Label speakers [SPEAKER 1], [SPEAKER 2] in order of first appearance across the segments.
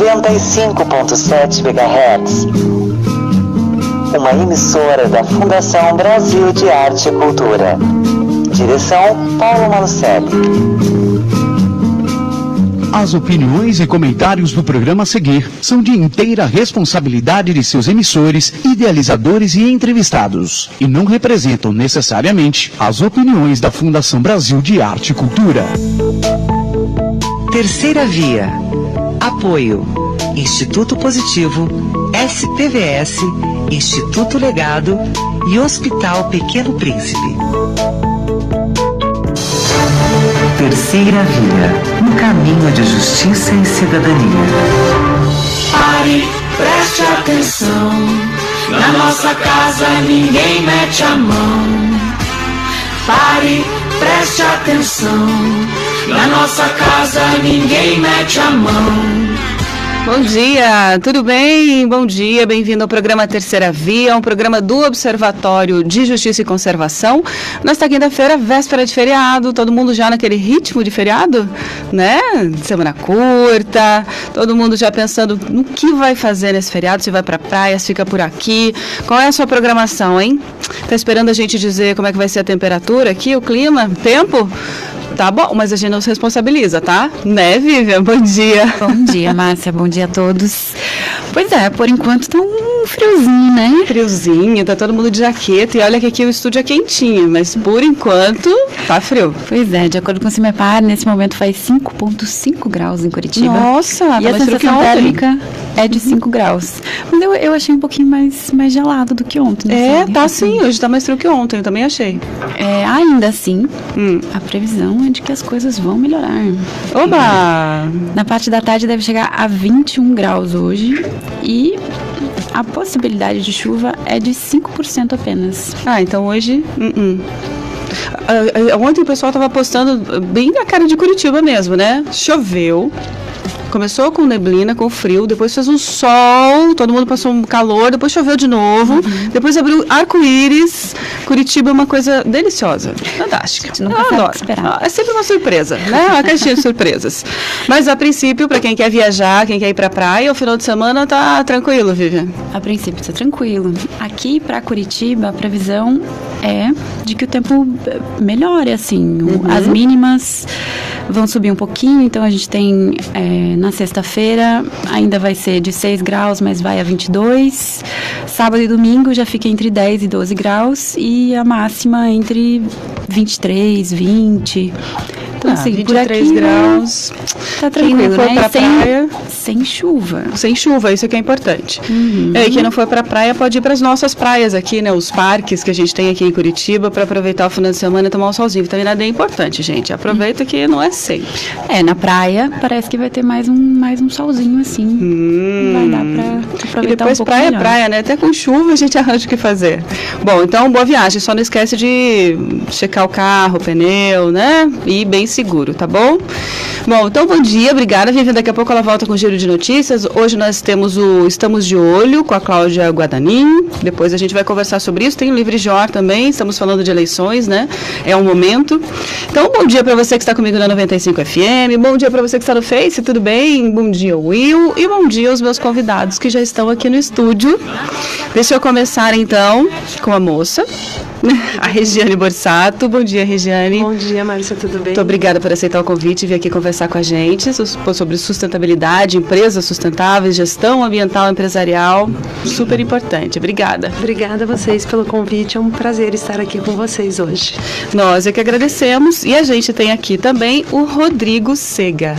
[SPEAKER 1] 95.7 MHz. Uma emissora da Fundação Brasil de Arte e Cultura. Direção Paulo Malucelli.
[SPEAKER 2] As opiniões e comentários do programa a seguir são de inteira responsabilidade de seus emissores, idealizadores e entrevistados, e não representam necessariamente as opiniões da Fundação Brasil de Arte e Cultura.
[SPEAKER 1] Terceira Via. Apoio. Instituto Positivo, SPVS, Instituto Legado e Hospital Pequeno Príncipe. Terceira Via, um caminho de justiça e cidadania.
[SPEAKER 3] Pare, preste atenção, na nossa casa ninguém mete a mão. Pare, preste atenção, na nossa casa ninguém mete a mão.
[SPEAKER 4] Bom dia, tudo bem? Bom dia, bem-vindo ao programa Terceira Via, um programa do Observatório de Justiça e Conservação. Nesta quinta-feira, véspera de feriado, todo mundo já naquele ritmo de feriado, né? Semana curta, todo mundo já pensando no que vai fazer nesse feriado, se vai pra praia, se fica por aqui. Qual é a sua programação, hein? Tá esperando a gente dizer como é que vai ser a temperatura aqui, o clima, tempo? Tá bom, mas a gente não se responsabiliza, tá? Né, Vivian? Bom dia.
[SPEAKER 5] Bom dia, Márcia. Bom dia a todos. Pois é, por enquanto tá um friozinho, né?
[SPEAKER 4] Friozinho, tá todo mundo de jaqueta. E olha que aqui o estúdio é quentinho, mas por enquanto tá frio.
[SPEAKER 5] Pois é, de acordo com o CIMEPAR, nesse momento faz 5,5 graus em Curitiba.
[SPEAKER 4] Nossa,
[SPEAKER 5] e a sensação térmica é de 5 graus. Mas eu achei um pouquinho mais gelado do que ontem.
[SPEAKER 4] É, tá sim, hoje tá mais frio que ontem, eu também achei.
[SPEAKER 5] É, ainda assim, a previsão é de que as coisas vão melhorar.
[SPEAKER 4] Oba!
[SPEAKER 5] Na parte da tarde deve chegar a 21 graus hoje e a possibilidade de chuva é de 5% apenas.
[SPEAKER 4] Ah, então hoje... Ontem o pessoal estava postando bem na cara de Curitiba mesmo, né? Choveu. Começou com neblina, com frio, depois fez um sol, todo mundo passou um calor, depois choveu de novo, depois abriu arco-íris. Curitiba é uma coisa deliciosa, fantástica.
[SPEAKER 5] Eu adoro. Esperar.
[SPEAKER 4] É sempre uma surpresa, né? Uma caixinha de surpresas. Mas a princípio, para quem quer viajar, quem quer ir para a praia, o final de semana tá tranquilo, Vivian?
[SPEAKER 5] A princípio tá tranquilo. Aqui para Curitiba, a previsão é de que o tempo melhore, assim. As mínimas vão subir um pouquinho, então a gente tem na sexta-feira ainda vai ser de 6 graus, mas vai a 22. Sábado e domingo já fica entre 10 e 12 graus e a máxima entre 23, 20. Então, assim,
[SPEAKER 4] 23
[SPEAKER 5] por aqui,
[SPEAKER 4] graus.
[SPEAKER 5] Tá tranquilo,
[SPEAKER 4] quem não for
[SPEAKER 5] né?
[SPEAKER 4] pra praia,
[SPEAKER 5] sem chuva.
[SPEAKER 4] Sem chuva, isso que é importante. E quem não for pra praia pode ir para as nossas praias aqui, né? Os parques que a gente tem aqui em Curitiba para aproveitar o final de semana e tomar um solzinho. Vitamina D é importante, gente. Aproveita que não é sempre.
[SPEAKER 5] Na praia parece que vai ter mais um solzinho assim. Vai dar pra aproveitar
[SPEAKER 4] e depois
[SPEAKER 5] um pouco
[SPEAKER 4] praia,
[SPEAKER 5] melhor.
[SPEAKER 4] praia, né? Até com chuva a gente arranja o que fazer. Bom, então boa viagem. Só não esquece de checar o carro, o pneu, né? E ir bem seguro, tá bom? Bom, então bom dia, obrigada, Vivian. Daqui a pouco ela volta com o giro de notícias. Hoje nós temos o Estamos de Olho com a Cláudia Guadanin. Depois a gente vai conversar sobre isso. Tem o Livre Jor também, estamos falando de eleições, né? É um momento. Então, bom dia para você que está comigo na 95 FM. Bom dia para você que está no Face, tudo bem? Bom dia, Will. E bom dia aos meus convidados que já estão aqui no estúdio. Deixa eu começar então com a moça, a Regiane Borsato. Bom dia, Regiane.
[SPEAKER 6] Bom dia, Márcia, tudo bem?
[SPEAKER 4] Muito obrigada por aceitar o convite e vir aqui conversar com a gente sobre sustentabilidade, empresas sustentáveis, gestão ambiental empresarial. Super importante. Obrigada.
[SPEAKER 6] Obrigada a vocês pelo convite. É um prazer estar aqui com vocês hoje.
[SPEAKER 4] Nós é que agradecemos. E a gente tem aqui também o Rodrigo Sega.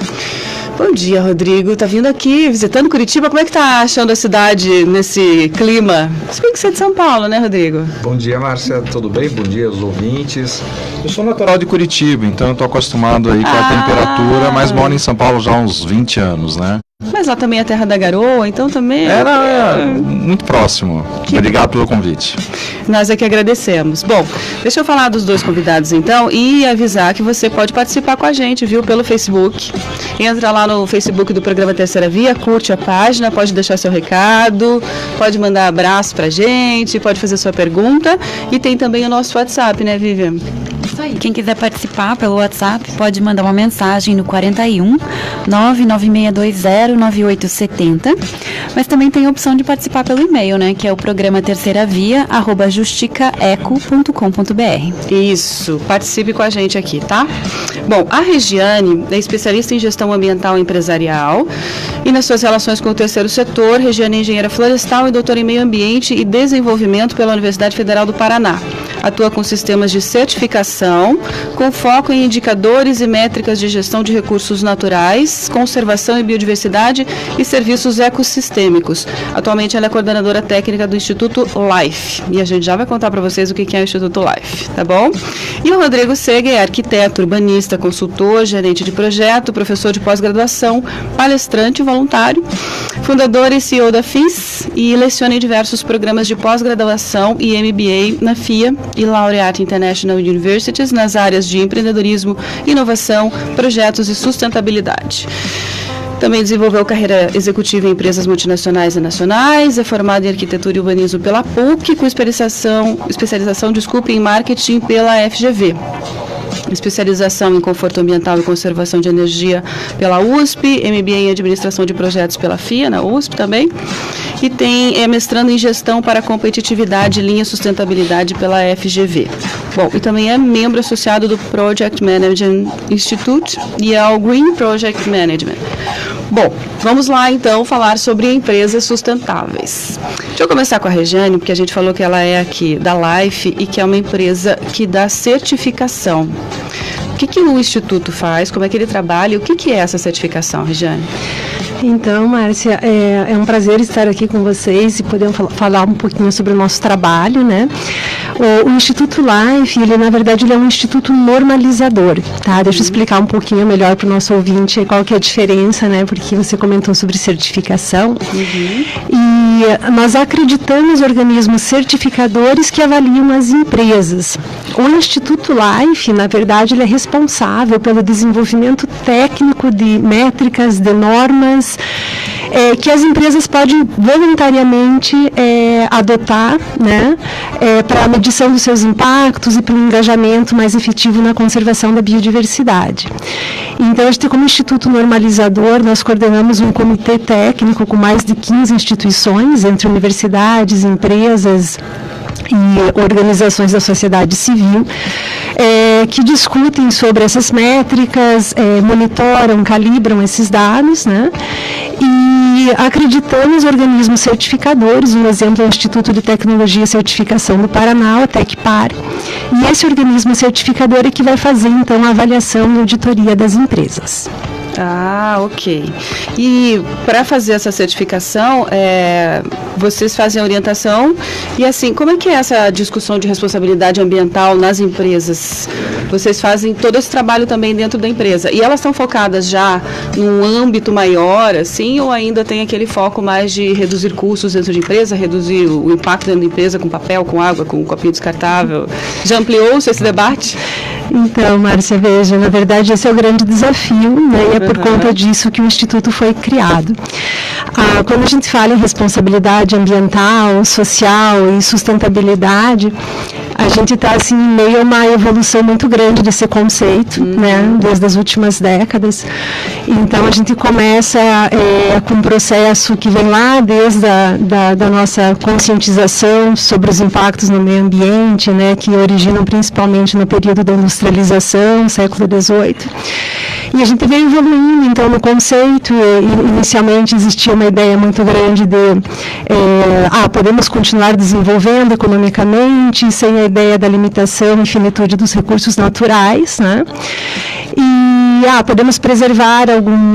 [SPEAKER 4] Bom dia, Rodrigo. Tá vindo aqui, visitando Curitiba. Como é que tá achando a cidade nesse clima? Se bem que você é de São Paulo, né, Rodrigo?
[SPEAKER 7] Bom dia, Márcia. Tudo bem? Bom dia aos ouvintes. Eu sou natural de Curitiba, então eu tô acostumado aí com a temperatura, mas moro em São Paulo já há uns 20 anos, né?
[SPEAKER 4] Mas lá também é a terra da garoa, então também...
[SPEAKER 7] Era muito próximo. Obrigado pelo convite.
[SPEAKER 4] Nós é que agradecemos. Bom, deixa eu falar dos dois convidados então e avisar que você pode participar com a gente, viu, pelo Facebook. Entra lá no Facebook do programa Terceira Via, curte a página, pode deixar seu recado, pode mandar abraço pra gente, pode fazer sua pergunta e tem também o nosso WhatsApp, né, Vivian?
[SPEAKER 5] Isso aí. Quem quiser participar pelo WhatsApp pode mandar uma mensagem no 41 99620 9870. Mas também tem a opção de participar pelo e-mail, né? Que é o programa terceiravia@justicaeco.com.br.
[SPEAKER 4] Isso, participe com a gente aqui, tá? Bom, a Regiane é especialista em gestão ambiental empresarial e nas suas relações com o terceiro setor. Regiane é engenheira florestal e doutora em meio ambiente e desenvolvimento pela Universidade Federal do Paraná. Atua com sistemas de certificação, com foco em indicadores e métricas de gestão de recursos naturais, conservação e biodiversidade e serviços ecossistêmicos. Atualmente ela é coordenadora técnica do Instituto LIFE. E a gente já vai contar para vocês o que é o Instituto LIFE, tá bom? E o Rodrigo Sega é arquiteto, urbanista, consultor, gerente de projeto, professor de pós-graduação, palestrante voluntário, fundador e CEO da FIS e leciona em diversos programas de pós-graduação e MBA na FIA e Laureate International Universities nas áreas de empreendedorismo, inovação, projetos e sustentabilidade. Também desenvolveu carreira executiva em empresas multinacionais e nacionais, é formado em arquitetura e urbanismo pela PUC, com especialização em marketing pela FGV. Especialização em conforto ambiental e conservação de energia pela USP, MBA em administração de projetos pela FIA, na USP também, e é mestrando em gestão para competitividade e linha sustentabilidade pela FGV. Bom, e também é membro associado do Project Management Institute e ao Green Project Management. Bom, vamos lá então falar sobre empresas sustentáveis. Deixa eu começar com a Regiane, porque a gente falou que ela é aqui da LIFE e que é uma empresa que dá certificação. O que o Instituto faz, como é que ele trabalha e o que é essa certificação, Regiane?
[SPEAKER 6] Então, Márcia, é um prazer estar aqui com vocês e poder falar um pouquinho sobre o nosso trabalho, né? O Instituto LIFE, na verdade, ele é um instituto normalizador, tá? Deixa eu explicar um pouquinho melhor para o nosso ouvinte qual que é a diferença, né? Porque você comentou sobre certificação. E nós acreditamos organismos certificadores que avaliam as empresas. O Instituto LIFE, na verdade, ele é responsável pelo desenvolvimento técnico de métricas, de normas, que as empresas podem voluntariamente adotar, né, para a medição dos seus impactos e para um engajamento mais efetivo na conservação da biodiversidade. Então, a gente, como Instituto Normalizador, nós coordenamos um comitê técnico com mais de 15 instituições, entre universidades, empresas e organizações da sociedade civil, que discutem sobre essas métricas, monitoram, calibram esses dados, né? E acreditamos organismos certificadores, um exemplo é o Instituto de Tecnologia e Certificação do Paraná, a TecPar, e esse organismo certificador é que vai fazer, então, a avaliação e auditoria das empresas.
[SPEAKER 4] Ah, ok. E para fazer essa certificação, vocês fazem a orientação e assim, como é que é essa discussão de responsabilidade ambiental nas empresas? Vocês fazem todo esse trabalho também dentro da empresa e elas estão focadas já num âmbito maior, assim, ou ainda tem aquele foco mais de reduzir custos dentro de empresa, reduzir o impacto dentro da empresa com papel, com água, com um copinho descartável? Já ampliou-se esse debate?
[SPEAKER 6] Então, Márcia, veja, na verdade esse é o grande desafio, né? E é por conta disso que o Instituto foi criado. Quando a gente fala em responsabilidade ambiental, social e sustentabilidade, a gente está assim, em meio a uma evolução muito grande desse conceito, né, desde as últimas décadas. Então, a gente começa com um processo que vem lá desde da nossa conscientização sobre os impactos no meio ambiente, né, que originam principalmente no período da industrialização, século XVIII. E a gente veio evoluindo, então, no conceito. Inicialmente existia uma ideia muito grande de podemos continuar desenvolvendo economicamente sem a ideia da limitação e finitude dos recursos naturais, né? E podemos preservar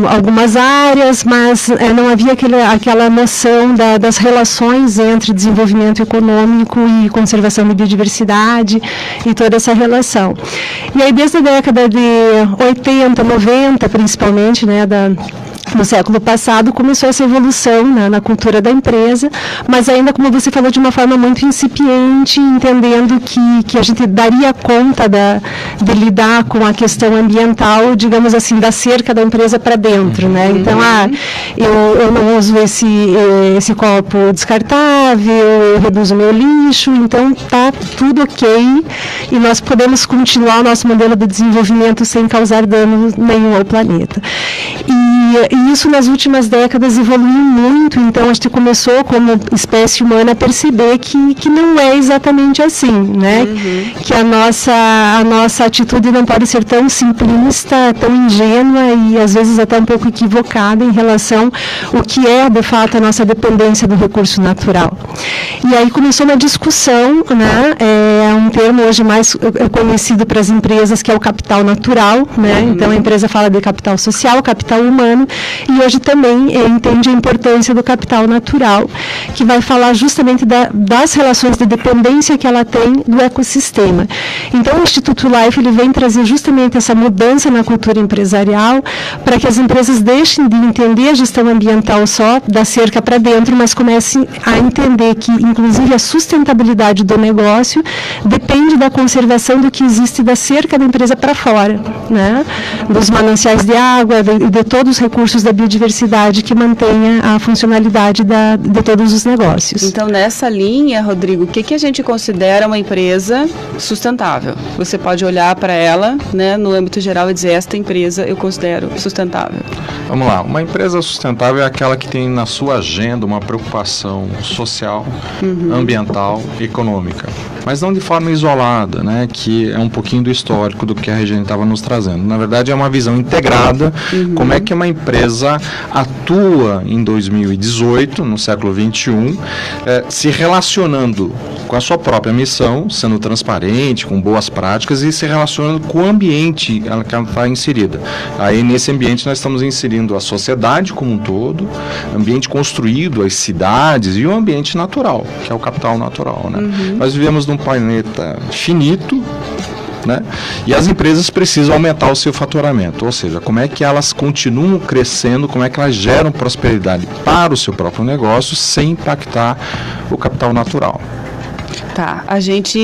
[SPEAKER 6] algumas áreas, mas não havia aquela noção das relações entre desenvolvimento econômico e conservação da biodiversidade e toda essa relação. E aí, desde a década de 80, 90, principalmente, né, no século passado, começou essa evolução, né, na cultura da empresa, mas ainda, como você falou, de uma forma muito incipiente, entendendo que a gente daria conta de lidar com a questão ambiental, digamos assim, da cerca da empresa para dentro, né? Então, eu não uso esse copo descartável, eu reduzo o meu lixo, então tá tudo ok e nós podemos continuar o nosso modelo de desenvolvimento sem causar dano nenhum ao planeta. E isso nas últimas décadas evoluiu muito, então a gente começou como espécie humana a perceber que não é exatamente assim, né? Que a nossa atitude não pode ser tão simplista, tão ingênua e às vezes até um pouco equivocada em relação ao que é de fato a nossa dependência do recurso natural. E aí começou uma discussão, né? É um termo hoje mais conhecido para as empresas, que é o capital natural, né? Então a empresa fala de capital social, capital humano, e hoje também entende a importância do capital natural, que vai falar justamente das relações de dependência que ela tem do ecossistema. Então o Instituto Life ele vem trazer justamente essa mudança na cultura empresarial para que as empresas deixem de entender a gestão ambiental só da cerca para dentro, mas comecem a entender que, inclusive, a sustentabilidade do negócio depende da conservação do que existe da cerca da empresa para fora, né? Dos mananciais de água e de todos os recursos da biodiversidade que mantenha a funcionalidade de todos os negócios.
[SPEAKER 4] Então, nessa linha, Rodrigo, o que a gente considera uma empresa sustentável? Você pode olhar para ela, né, no âmbito geral e dizer, esta empresa eu considero sustentável.
[SPEAKER 7] Vamos lá, uma empresa sustentável é aquela que tem na sua agenda uma preocupação social, ambiental, econômica, mas não de forma isolada, né, que é um pouquinho do histórico do que a Regiane estava nos trazendo. Na verdade, é uma visão integrada, como é que uma empresa atua em 2018, no século XXI, se relacionando com a sua própria missão, sendo transparente, com boas práticas e se relacionando com o ambiente que ela está inserida. Aí, nesse ambiente, nós estamos inserindo a sociedade como um todo, ambiente construído, as cidades e o ambiente natural, que é o capital natural, né? Nós vivemos num planeta finito, né? E as empresas precisam aumentar o seu faturamento, ou seja, como é que elas continuam crescendo, como é que elas geram prosperidade para o seu próprio negócio sem impactar o capital natural.
[SPEAKER 4] Tá, a gente,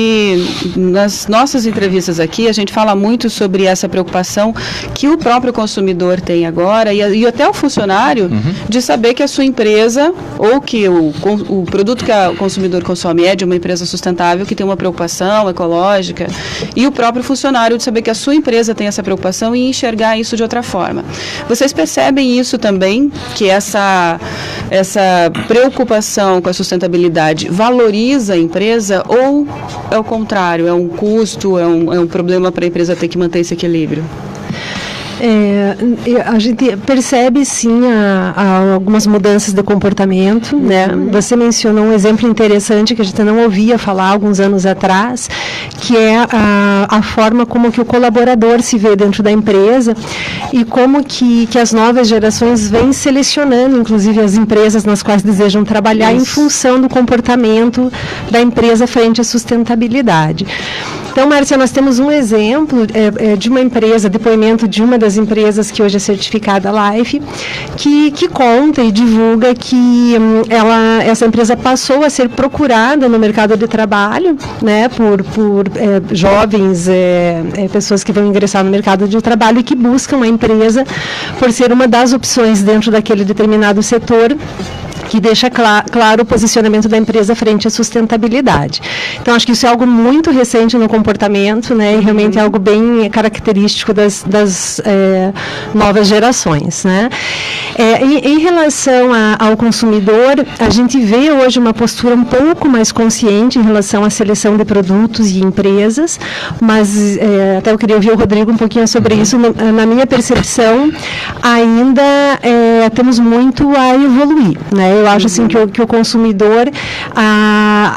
[SPEAKER 4] nas nossas entrevistas aqui, a gente fala muito sobre essa preocupação que o próprio consumidor tem agora e até o funcionário de saber que a sua empresa ou que o produto que o consumidor consome é de uma empresa sustentável, que tem uma preocupação ecológica, e o próprio funcionário de saber que a sua empresa tem essa preocupação e enxergar isso de outra forma. Vocês percebem isso também, que essa preocupação com a sustentabilidade valoriza a empresa ou é o contrário, é um custo, é um problema para a empresa ter que manter esse equilíbrio?
[SPEAKER 6] A gente percebe sim algumas mudanças de comportamento, né? Você mencionou um exemplo interessante que a gente não ouvia falar alguns anos atrás, que é a forma como que o colaborador se vê dentro da empresa e como que as novas gerações vêm selecionando, inclusive, as empresas nas quais desejam trabalhar em função do comportamento da empresa frente à sustentabilidade. Então, Márcia, nós temos um exemplo de uma empresa, depoimento de uma das empresas que hoje é certificada Life, que conta e divulga que essa empresa passou a ser procurada no mercado de trabalho, né, por jovens, pessoas que vão ingressar no mercado de trabalho e que buscam a empresa por ser uma das opções dentro daquele determinado setor, que deixa claro o posicionamento da empresa frente à sustentabilidade. Então, acho que isso é algo muito recente no comportamento, né, e realmente é algo bem característico das novas gerações, né. Em relação ao consumidor, a gente vê hoje uma postura um pouco mais consciente em relação à seleção de produtos e empresas, mas até eu queria ouvir o Rodrigo um pouquinho sobre isso. Na minha percepção, ainda temos muito a evoluir, né. Eu acho assim que o consumidor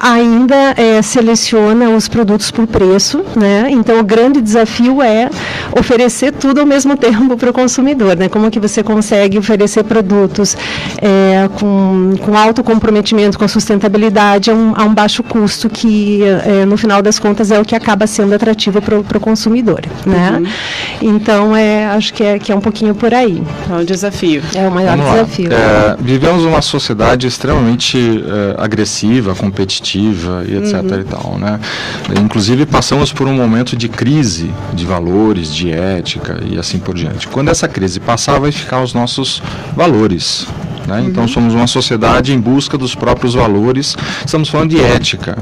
[SPEAKER 6] ainda seleciona os produtos por preço, né? Então, o grande desafio é oferecer tudo ao mesmo tempo para o consumidor, né? Como que você consegue oferecer produtos com alto comprometimento com a sustentabilidade a um baixo custo, que no final das contas é o que acaba sendo atrativo para o consumidor, né? Então, acho que é um pouquinho por aí.
[SPEAKER 4] É um desafio.
[SPEAKER 6] É o maior desafio.
[SPEAKER 7] Vivemos uma sociedade extremamente agressiva, competitiva e etc. e tal, né? Inclusive, passamos por um momento de crise de valores, de ética e assim por diante. Quando essa crise passar, vai ficar os nossos valores, né? Então, somos uma sociedade em busca dos próprios valores. Estamos falando de ética,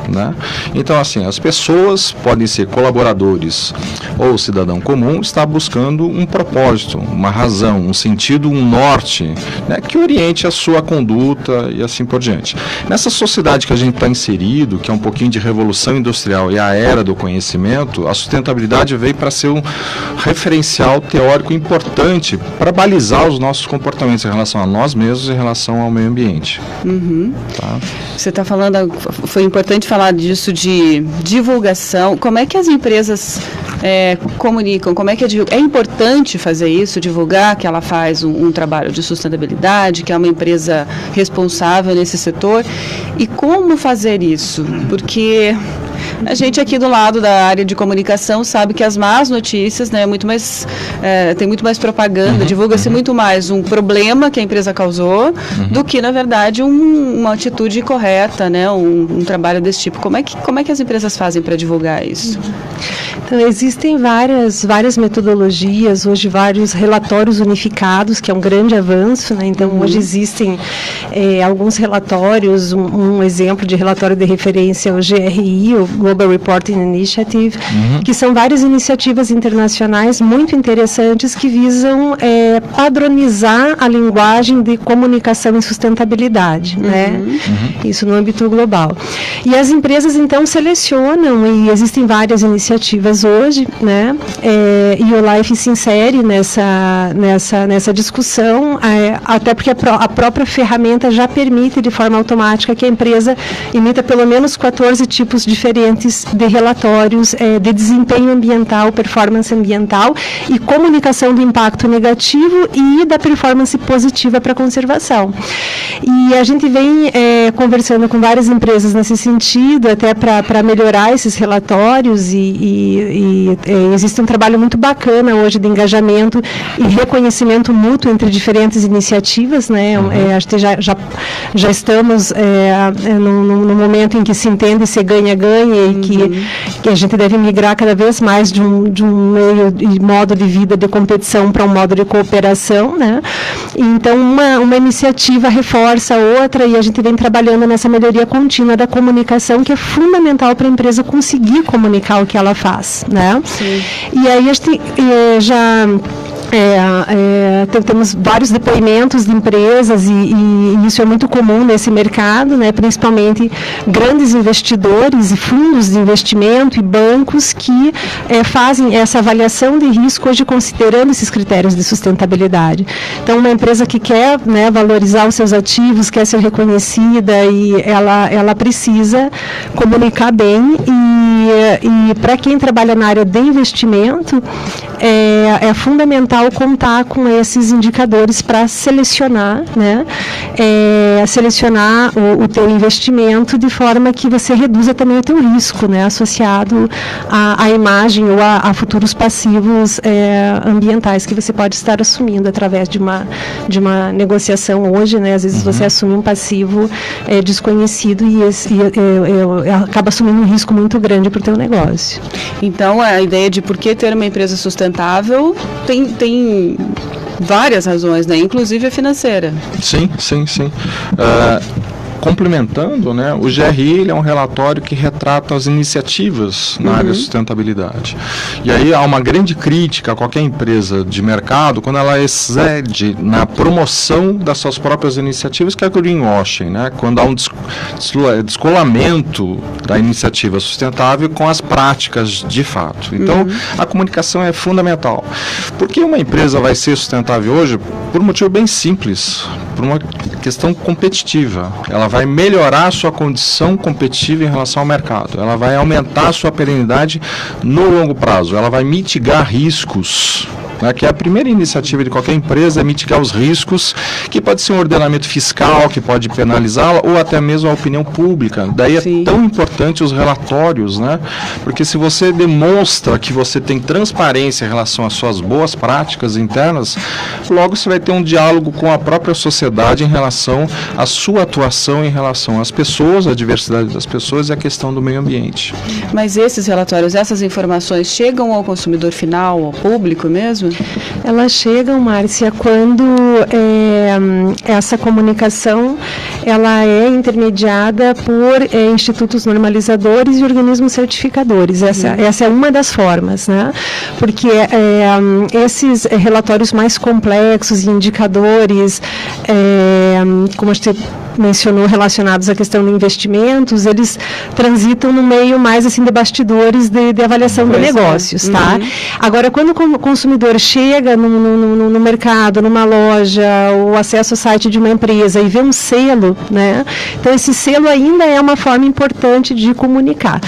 [SPEAKER 7] né? Então, assim, as pessoas podem ser colaboradores ou cidadão comum, está buscando um propósito, uma razão, um sentido, um norte, né, que oriente a sua conduta e assim por diante. Nessa sociedade que a gente está inserido, que é um pouquinho de revolução industrial e a era do conhecimento, a sustentabilidade veio para ser um referencial teórico importante para balizar os nossos comportamentos em relação a nós mesmos e em relação ao meio ambiente. Tá?
[SPEAKER 4] Você está falando, foi importante falar disso, de divulgação. Como é que as empresas comunicam? Como é que é importante fazer isso, divulgar que ela faz um trabalho de sustentabilidade, que é uma empresa responsável nesse setor? E como fazer isso? Porque a gente aqui do lado da área de comunicação sabe que as más notícias, né, tem muito mais propaganda, divulga-se muito mais um problema que a empresa causou do que, na verdade, uma atitude correta, né, um trabalho desse tipo. Como é que as empresas fazem para divulgar isso?
[SPEAKER 6] Então, existem várias metodologias, hoje vários relatórios unificados, que é um grande avanço, né? Então, hoje existem alguns relatórios, um exemplo de relatório de referência, o GRI, o Global Reporting Initiative, que são várias iniciativas internacionais muito interessantes que visam padronizar a linguagem de comunicação e sustentabilidade, né? Isso no âmbito global. E as empresas, então, selecionam, e existem várias iniciativas hoje, né? E o Life se insere nessa discussão, até porque a própria ferramenta já permite de forma automática que a empresa emita pelo menos 14 tipos diferentes de relatórios de desempenho ambiental, performance ambiental e comunicação do impacto negativo e da performance positiva para a conservação. E a gente vem conversando com várias empresas nesse sentido, até para melhorar esses relatórios, e existe um trabalho muito bacana hoje de engajamento e reconhecimento mútuo entre diferentes iniciativas, né? Acho que já estamos no momento em que se entende se ganha-ganha e que a gente deve migrar cada vez mais de um meio e modo de vida de competição para um modo de cooperação, né? Então, uma iniciativa reforça a outra, e a gente vem trabalhando nessa melhoria contínua da comunicação, que é fundamental para a empresa conseguir comunicar o que ela faz, né? Sim. E aí a gente temos vários depoimentos de empresas e isso é muito comum nesse mercado, né? Principalmente grandes investidores e fundos de investimento e bancos que fazem essa avaliação de risco hoje considerando esses critérios de sustentabilidade. Então, uma empresa que quer, né, valorizar os seus ativos, quer ser reconhecida, e ela precisa comunicar bem, e para quem trabalha na área de investimento é fundamental contar com esses indicadores para selecionar, né, selecionar o teu investimento de forma que você reduza também o teu risco, né, associado à imagem ou a futuros passivos ambientais que você pode estar assumindo através de uma negociação hoje, né, às vezes você assume um passivo desconhecido e acaba assumindo um risco muito grande para o teu negócio.
[SPEAKER 4] Então, a ideia de por que ter uma empresa sustentável tem várias razões, né? Inclusive a financeira. Sim.
[SPEAKER 7] Complementando, né, o GRI ele é um relatório que retrata as iniciativas na área de sustentabilidade. E aí há uma grande crítica a qualquer empresa de mercado quando ela excede na promoção das suas próprias iniciativas, que é o greenwashing, né, quando há um descolamento da iniciativa sustentável com as práticas de fato. Então, a comunicação é fundamental. Por que uma empresa vai ser sustentável hoje? Por um motivo bem simples. por uma questão competitiva. Ela vai melhorar a sua condição competitiva em relação ao mercado. Ela vai aumentar a sua perenidade no longo prazo. Ela vai mitigar riscos. Que a primeira iniciativa de qualquer empresa é mitigar os riscos, que pode ser um ordenamento fiscal, que pode penalizá-la, ou até mesmo a opinião pública. Daí é tão importante os relatórios, né? Porque se você demonstra que você tem transparência em relação às suas boas práticas internas, logo você vai ter um diálogo com a própria sociedade em relação à sua atuação em relação às pessoas, à diversidade das pessoas e à questão do meio ambiente.
[SPEAKER 4] Mas esses relatórios, essas informações chegam ao consumidor final, ao público mesmo?
[SPEAKER 6] Elas chegam, Márcia, quando essa comunicação ela é intermediada por institutos normalizadores e organismos certificadores. Essa é uma das formas, né? Porque esses relatórios mais complexos e indicadores, como a gente mencionou, relacionados à questão de investimentos, eles transitam no meio mais assim de bastidores de avaliação de negócios, tá? Agora, quando o consumidor chega no mercado, numa loja, ou acessa o site de uma empresa e vê um selo, né? Então, esse selo ainda é uma forma importante de comunicar.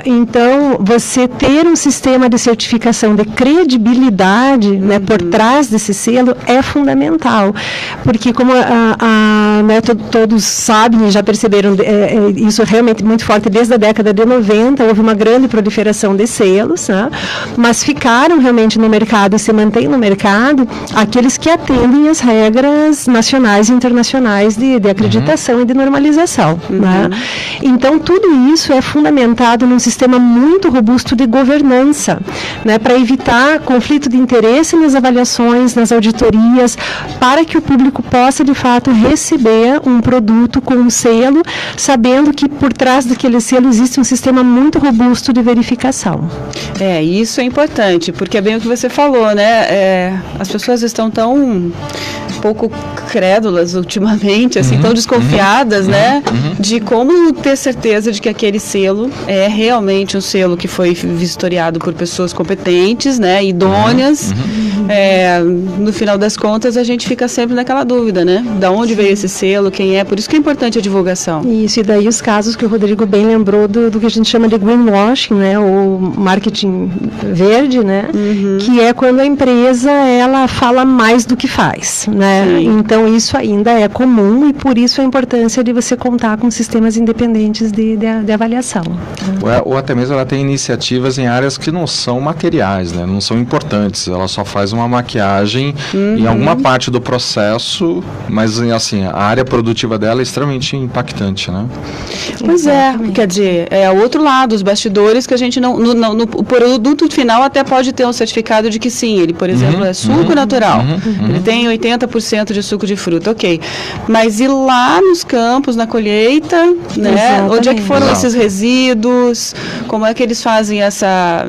[SPEAKER 6] Então, você ter um sistema de certificação de credibilidade, né, por trás desse selo é fundamental, porque como né, todos sabem e já perceberam, isso é realmente muito forte desde a década de 90, houve uma grande proliferação de selos, né, mas ficaram realmente no mercado e se mantêm no mercado aqueles que atendem as regras nacionais e internacionais de acreditação e de normalização. Né? Então, tudo isso é fundamentado num sistema muito robusto de governança, né, para evitar conflito de interesse nas avaliações, nas auditorias, para que o público possa, de fato, receber um produto com um selo, sabendo que por trás daquele selo existe um sistema muito robusto de verificação.
[SPEAKER 4] Isso é importante, porque é bem o que você falou, né? As pessoas estão tão pouco crédulas ultimamente, assim, tão desconfiadas, né? De como ter certeza de que aquele selo é realmente um selo que foi vistoriado por pessoas competentes, né? Idôneas. No final das contas, a gente fica sempre naquela dúvida, né? Da onde veio esse selo, quem é? Por isso que é importante a divulgação.
[SPEAKER 6] Isso, e daí os casos que o Rodrigo bem lembrou do que a gente chama de greenwashing, né? Ou marketing verde, né? Que é quando a empresa, ela fala mais do que faz, né? Então, isso ainda é comum e por isso a importância de você contar com sistemas independentes de avaliação.
[SPEAKER 7] Ou até mesmo ela tem iniciativas em áreas que não são materiais, né? Não são importantes, ela só faz uma maquiagem em alguma parte do processo, mas assim, a área produtiva dela é extremamente impactante, né?
[SPEAKER 4] Pois quer dizer, é o outro lado, os bastidores que a gente não... O produto final até pode ter um certificado de que sim, ele, por exemplo, é suco natural, ele tem 80% de suco de fruta, ok. Mas e lá nos campos, na colheita, né? Exatamente. Onde é que foram esses resíduos? Como é que eles fazem essa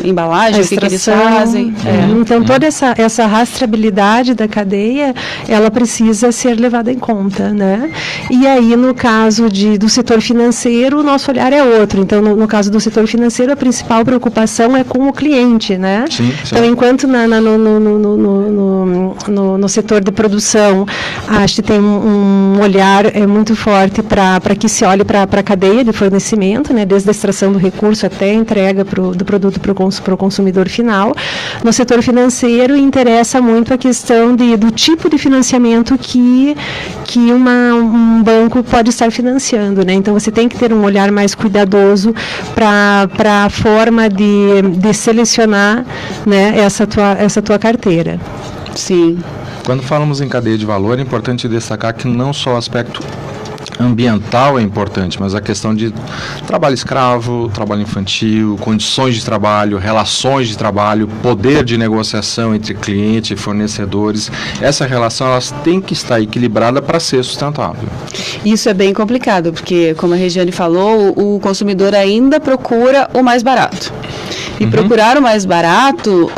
[SPEAKER 4] embalagem? O que eles fazem?
[SPEAKER 6] Então, toda essa rastreabilidade da cadeia, ela precisa ser levada em conta, né? E aí, no caso do setor financeiro, o nosso olhar é outro. Então, no caso do setor financeiro, a principal preocupação é com o cliente, né? Sim. Então, enquanto no setor de produção, acho que tem um olhar muito forte para que se olhe para a cadeia de fornecimento, né, desde a extração do recurso até a entrega do produto para o consumidor final. No setor financeiro, interessa muito a questão do tipo de financiamento que um banco pode estar financiando, né? Então, você tem que ter um olhar mais cuidadoso para a forma de selecionar, né, essa tua carteira.
[SPEAKER 4] Sim.
[SPEAKER 7] Quando falamos em cadeia de valor, é importante destacar que não só o aspecto ambiental é importante, mas a questão de trabalho escravo, trabalho infantil, condições de trabalho, relações de trabalho, poder de negociação entre cliente e fornecedores, essa relação elas tem que estar equilibrada para ser sustentável.
[SPEAKER 4] Isso é bem complicado, porque, como a Regiane falou, o consumidor ainda procura o mais barato. E procurar o mais barato,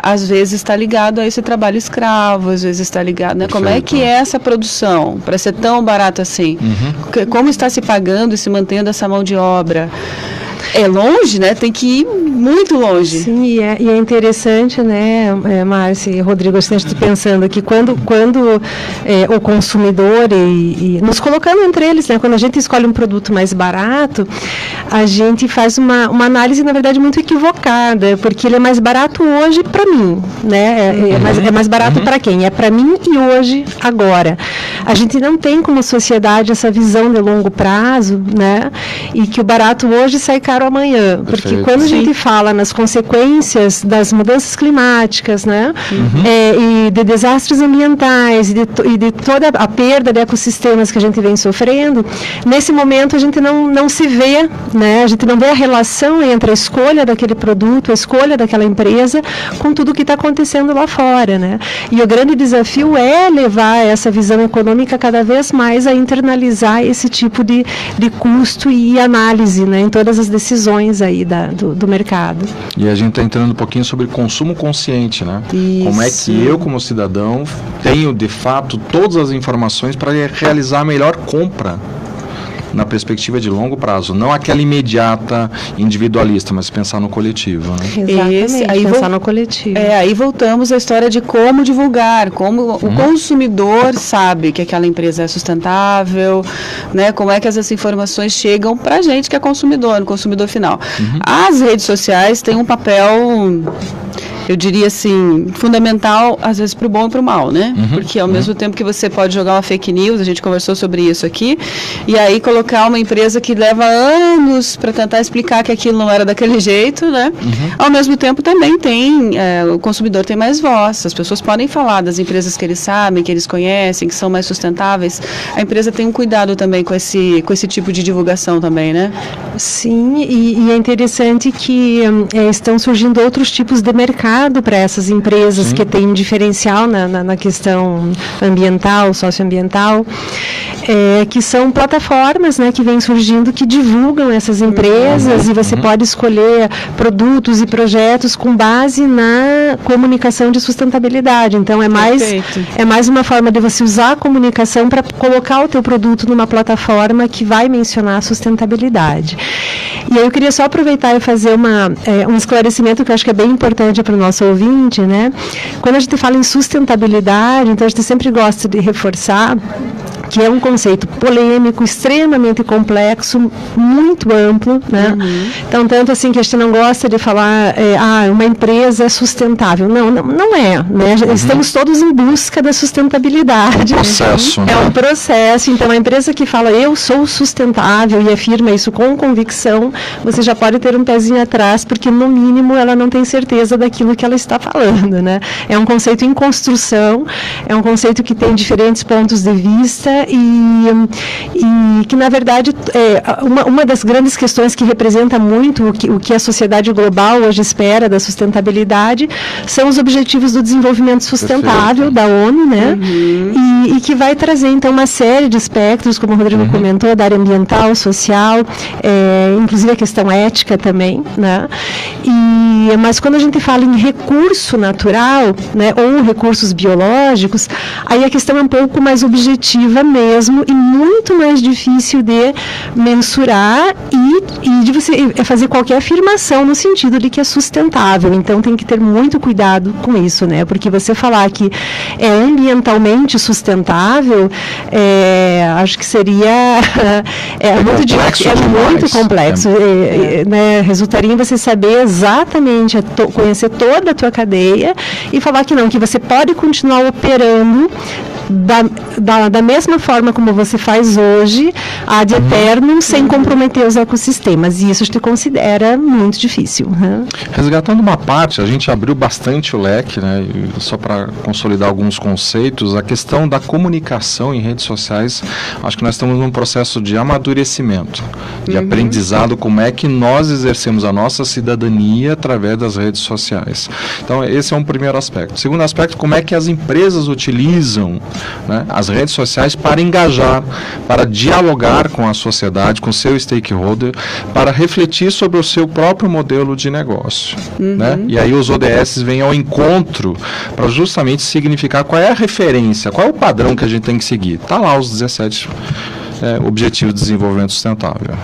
[SPEAKER 4] às vezes está ligado a esse trabalho escravo, às vezes está ligado, né? Como é que é essa produção, para ser tão barato assim? Como está se pagando e se mantendo essa mão de obra? É longe, né? Tem que ir muito longe.
[SPEAKER 6] Sim, e é interessante, né, Márcia e Rodrigo, a gente pensando que quando o consumidor e nos colocando entre eles, né, quando a gente escolhe um produto mais barato, a gente faz uma análise, na verdade, muito equivocada, porque ele é mais barato hoje para mim, né? É mais barato para quem? É para mim e hoje, agora. A gente não tem como sociedade essa visão de longo prazo, né? E que o barato hoje sai caro amanhã. Porque
[SPEAKER 7] Perfeito.
[SPEAKER 6] quando a gente fala nas consequências das mudanças climáticas, né? E de desastres ambientais, e de toda a perda de ecossistemas que a gente vem sofrendo, nesse momento a gente não se vê, né? A gente não vê a relação entre a escolha daquele produto, a escolha daquela empresa, com tudo o que está acontecendo lá fora, né? E o grande desafio é levar essa visão econômica cada vez mais a internalizar esse tipo de custo e análise, né, em todas as decisões aí do mercado.
[SPEAKER 7] E a gente está entrando um pouquinho sobre consumo consciente, né?
[SPEAKER 4] Isso.
[SPEAKER 7] Como é que eu, como cidadão, tenho de fato todas as informações para realizar a melhor compra na perspectiva de longo prazo, não aquela imediata individualista, mas pensar no coletivo, né?
[SPEAKER 6] Exatamente, pensar no coletivo.
[SPEAKER 4] Aí voltamos à história de como divulgar, como o consumidor sabe que aquela empresa é sustentável, né? Como é que essas informações chegam para a gente que é consumidor, no consumidor final. As redes sociais têm um papel, eu diria assim, fundamental, às vezes, para o bom e para o mal, né? Porque ao mesmo tempo que você pode jogar uma fake news, a gente conversou sobre isso aqui, e aí colocar uma empresa que leva anos para tentar explicar que aquilo não era daquele jeito, né? Ao mesmo tempo também tem, o consumidor tem mais voz, as pessoas podem falar das empresas que eles sabem, que eles conhecem, que são mais sustentáveis. A empresa tem um cuidado também com esse tipo de divulgação também, né?
[SPEAKER 6] Sim, e é interessante que estão surgindo outros tipos de mercado para essas empresas que têm um diferencial na questão ambiental, socioambiental, que são plataformas, né, que vêm surgindo que divulgam essas empresas e você pode escolher produtos e projetos com base na comunicação de sustentabilidade. Então é mais uma forma de você usar a comunicação para colocar o teu produto numa plataforma que vai mencionar a sustentabilidade. E aí eu queria só aproveitar e fazer um esclarecimento que eu acho que é bem importante para o nosso ouvinte, né? Quando a gente fala em sustentabilidade, então a gente sempre gosta de reforçar que é um conceito polêmico, extremamente complexo, muito amplo, né? Então, tanto assim que a gente não gosta de falar, uma empresa é sustentável. Não é, né? Estamos todos em busca da sustentabilidade.
[SPEAKER 7] Processo, né?
[SPEAKER 6] É um processo. Então, a empresa que fala, eu sou sustentável e afirma isso com convicção, você já pode ter um pezinho atrás, porque, no mínimo, ela não tem certeza daquilo que ela está falando, né? É um conceito em construção, é um conceito que tem diferentes pontos de vista e que, na verdade, uma das grandes questões que representa muito o que a sociedade global hoje espera da sustentabilidade são os Objetivos do Desenvolvimento Sustentável da ONU, né? E que vai trazer, então, uma série de espectros, como o Rodrigo comentou, da área ambiental, social, inclusive a questão ética também, né? Mas quando a gente fala em recurso natural, né, ou recursos biológicos, aí a questão é um pouco mais objetiva mesmo e muito mais difícil de mensurar e de você fazer qualquer afirmação no sentido de que é sustentável. Então tem que ter muito cuidado com isso, né? Porque você falar que é ambientalmente sustentável, acho que seria muito complexo. Né? Resultaria em você saber exatamente, conhecer toda a tua cadeia e falar que não, que você pode continuar operando da mesma forma como você faz hoje, ad eternum, sem comprometer os ecossistemas. E isso te considera muito difícil.
[SPEAKER 7] Resgatando uma parte, a gente abriu bastante o leque, né? E só para consolidar alguns conceitos, a questão da comunicação em redes sociais, acho que nós estamos num processo de amadurecimento, de aprendizado, como é que nós exercemos a nossa cidadania através das redes sociais. Então, esse é um primeiro aspecto. Segundo aspecto, como é que as empresas utilizam, né, as redes sociais para engajar, para dialogar com a sociedade, com o seu stakeholder, para refletir sobre o seu próprio modelo de negócio. Né? E aí os ODS vêm ao encontro para justamente significar qual é a referência, qual é o padrão que a gente tem que seguir. Está lá os 17 Objetivos de Desenvolvimento Sustentável.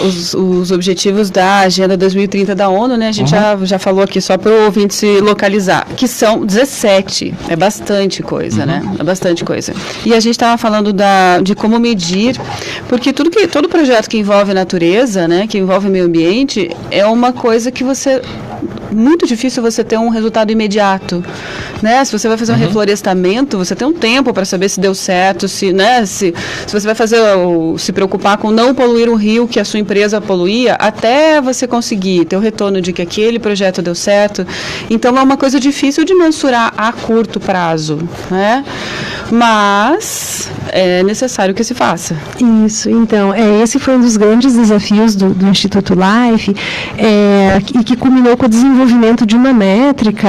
[SPEAKER 4] os objetivos da Agenda 2030 da ONU, né? A gente já falou aqui, só para o ouvinte se localizar, que são 17. É bastante coisa, né? É bastante coisa. E a gente estava falando de como medir, porque todo projeto que envolve natureza, né? Que envolve meio ambiente, é uma coisa que muito difícil você ter um resultado imediato, né? Se você vai fazer um reflorestamento, você tem um tempo para saber se deu certo, se você vai se preocupar com não poluir um rio que a sua empresa poluía, até você conseguir ter o retorno de que aquele projeto deu certo. Então é uma coisa difícil de mensurar a curto prazo, né? Mas é necessário que se faça.
[SPEAKER 6] Isso, então, esse foi um dos grandes desafios do Instituto Life, e que culminou com o desenvolvimento de uma métrica,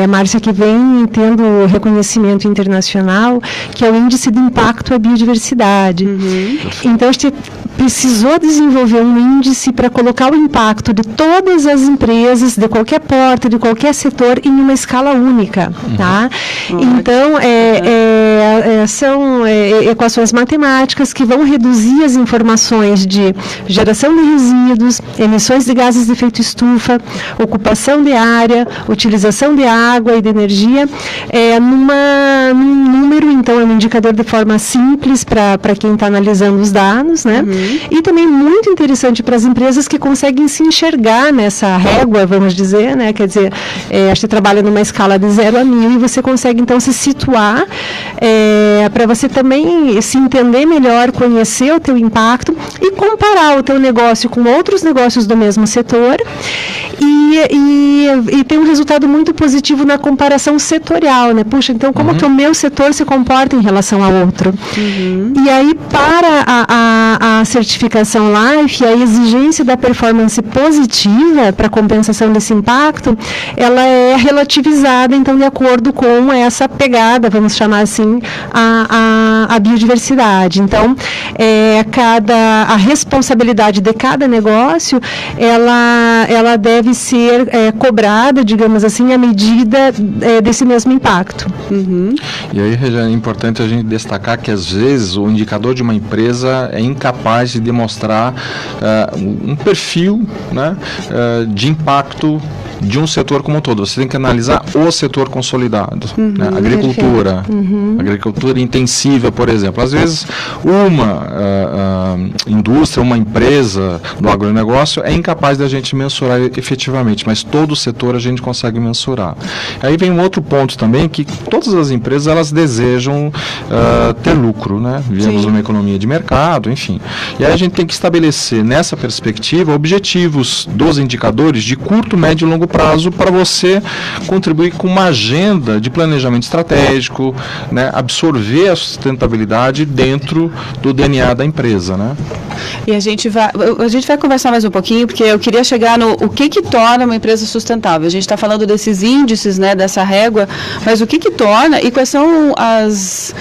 [SPEAKER 6] Márcia, que vem tendo reconhecimento internacional, que é o Índice de Impacto à Biodiversidade. Então, a gente precisou desenvolver um índice para colocar o impacto de todas as empresas, de qualquer porte, de qualquer setor, em uma escala única, tá? Então, são equações matemáticas que vão reduzir as informações de geração de resíduos, emissões de gases de efeito estufa, ocupação de área, utilização de água e de energia, num número, então é um indicador de forma simples para quem está analisando os dados, né? E também muito interessante para as empresas que conseguem se enxergar nessa régua, vamos dizer, né? Quer dizer, a gente trabalha numa escala de 0 a 1000 e você consegue então se situar para você também se entender melhor, conhecer o teu impacto e comparar o teu negócio com outros negócios do mesmo setor e tem um resultado muito positivo na comparação setorial, né? Puxa, então como que o meu setor se comporta em relação ao outro? E aí, para a certificação Life, a exigência da performance positiva para compensação desse impacto, ela é relativizada, então, de acordo com essa pegada, vamos chamar assim, a biodiversidade. Então, a responsabilidade de cada negócio, ela deve ser cobrada, digamos assim, à medida desse mesmo impacto.
[SPEAKER 7] E aí, Regiane, é importante a gente destacar que, às vezes, o indicador de uma empresa é incapaz de demonstrar um perfil, né, de impacto de um setor como um todo. Você tem que analisar o setor consolidado, né? Agricultura intensiva, por exemplo. Às vezes, uma indústria, uma empresa do agronegócio é incapaz da gente mensurar efetivamente, mas todo o setor a gente consegue mensurar. Aí vem um outro ponto também, que todas as empresas, elas desejam ter lucro, né? Vivemos numa economia de mercado, enfim. E aí a gente tem que estabelecer, nessa perspectiva, objetivos dos indicadores de curto, médio e longo prazo para você contribuir com uma agenda de planejamento estratégico, né, absorver a sustentabilidade dentro do DNA da empresa, né?
[SPEAKER 4] E a gente vai conversar mais um pouquinho, porque eu queria chegar no o que torna uma empresa sustentável. A gente está falando desses índices, né, dessa régua, mas o que torna e quais são as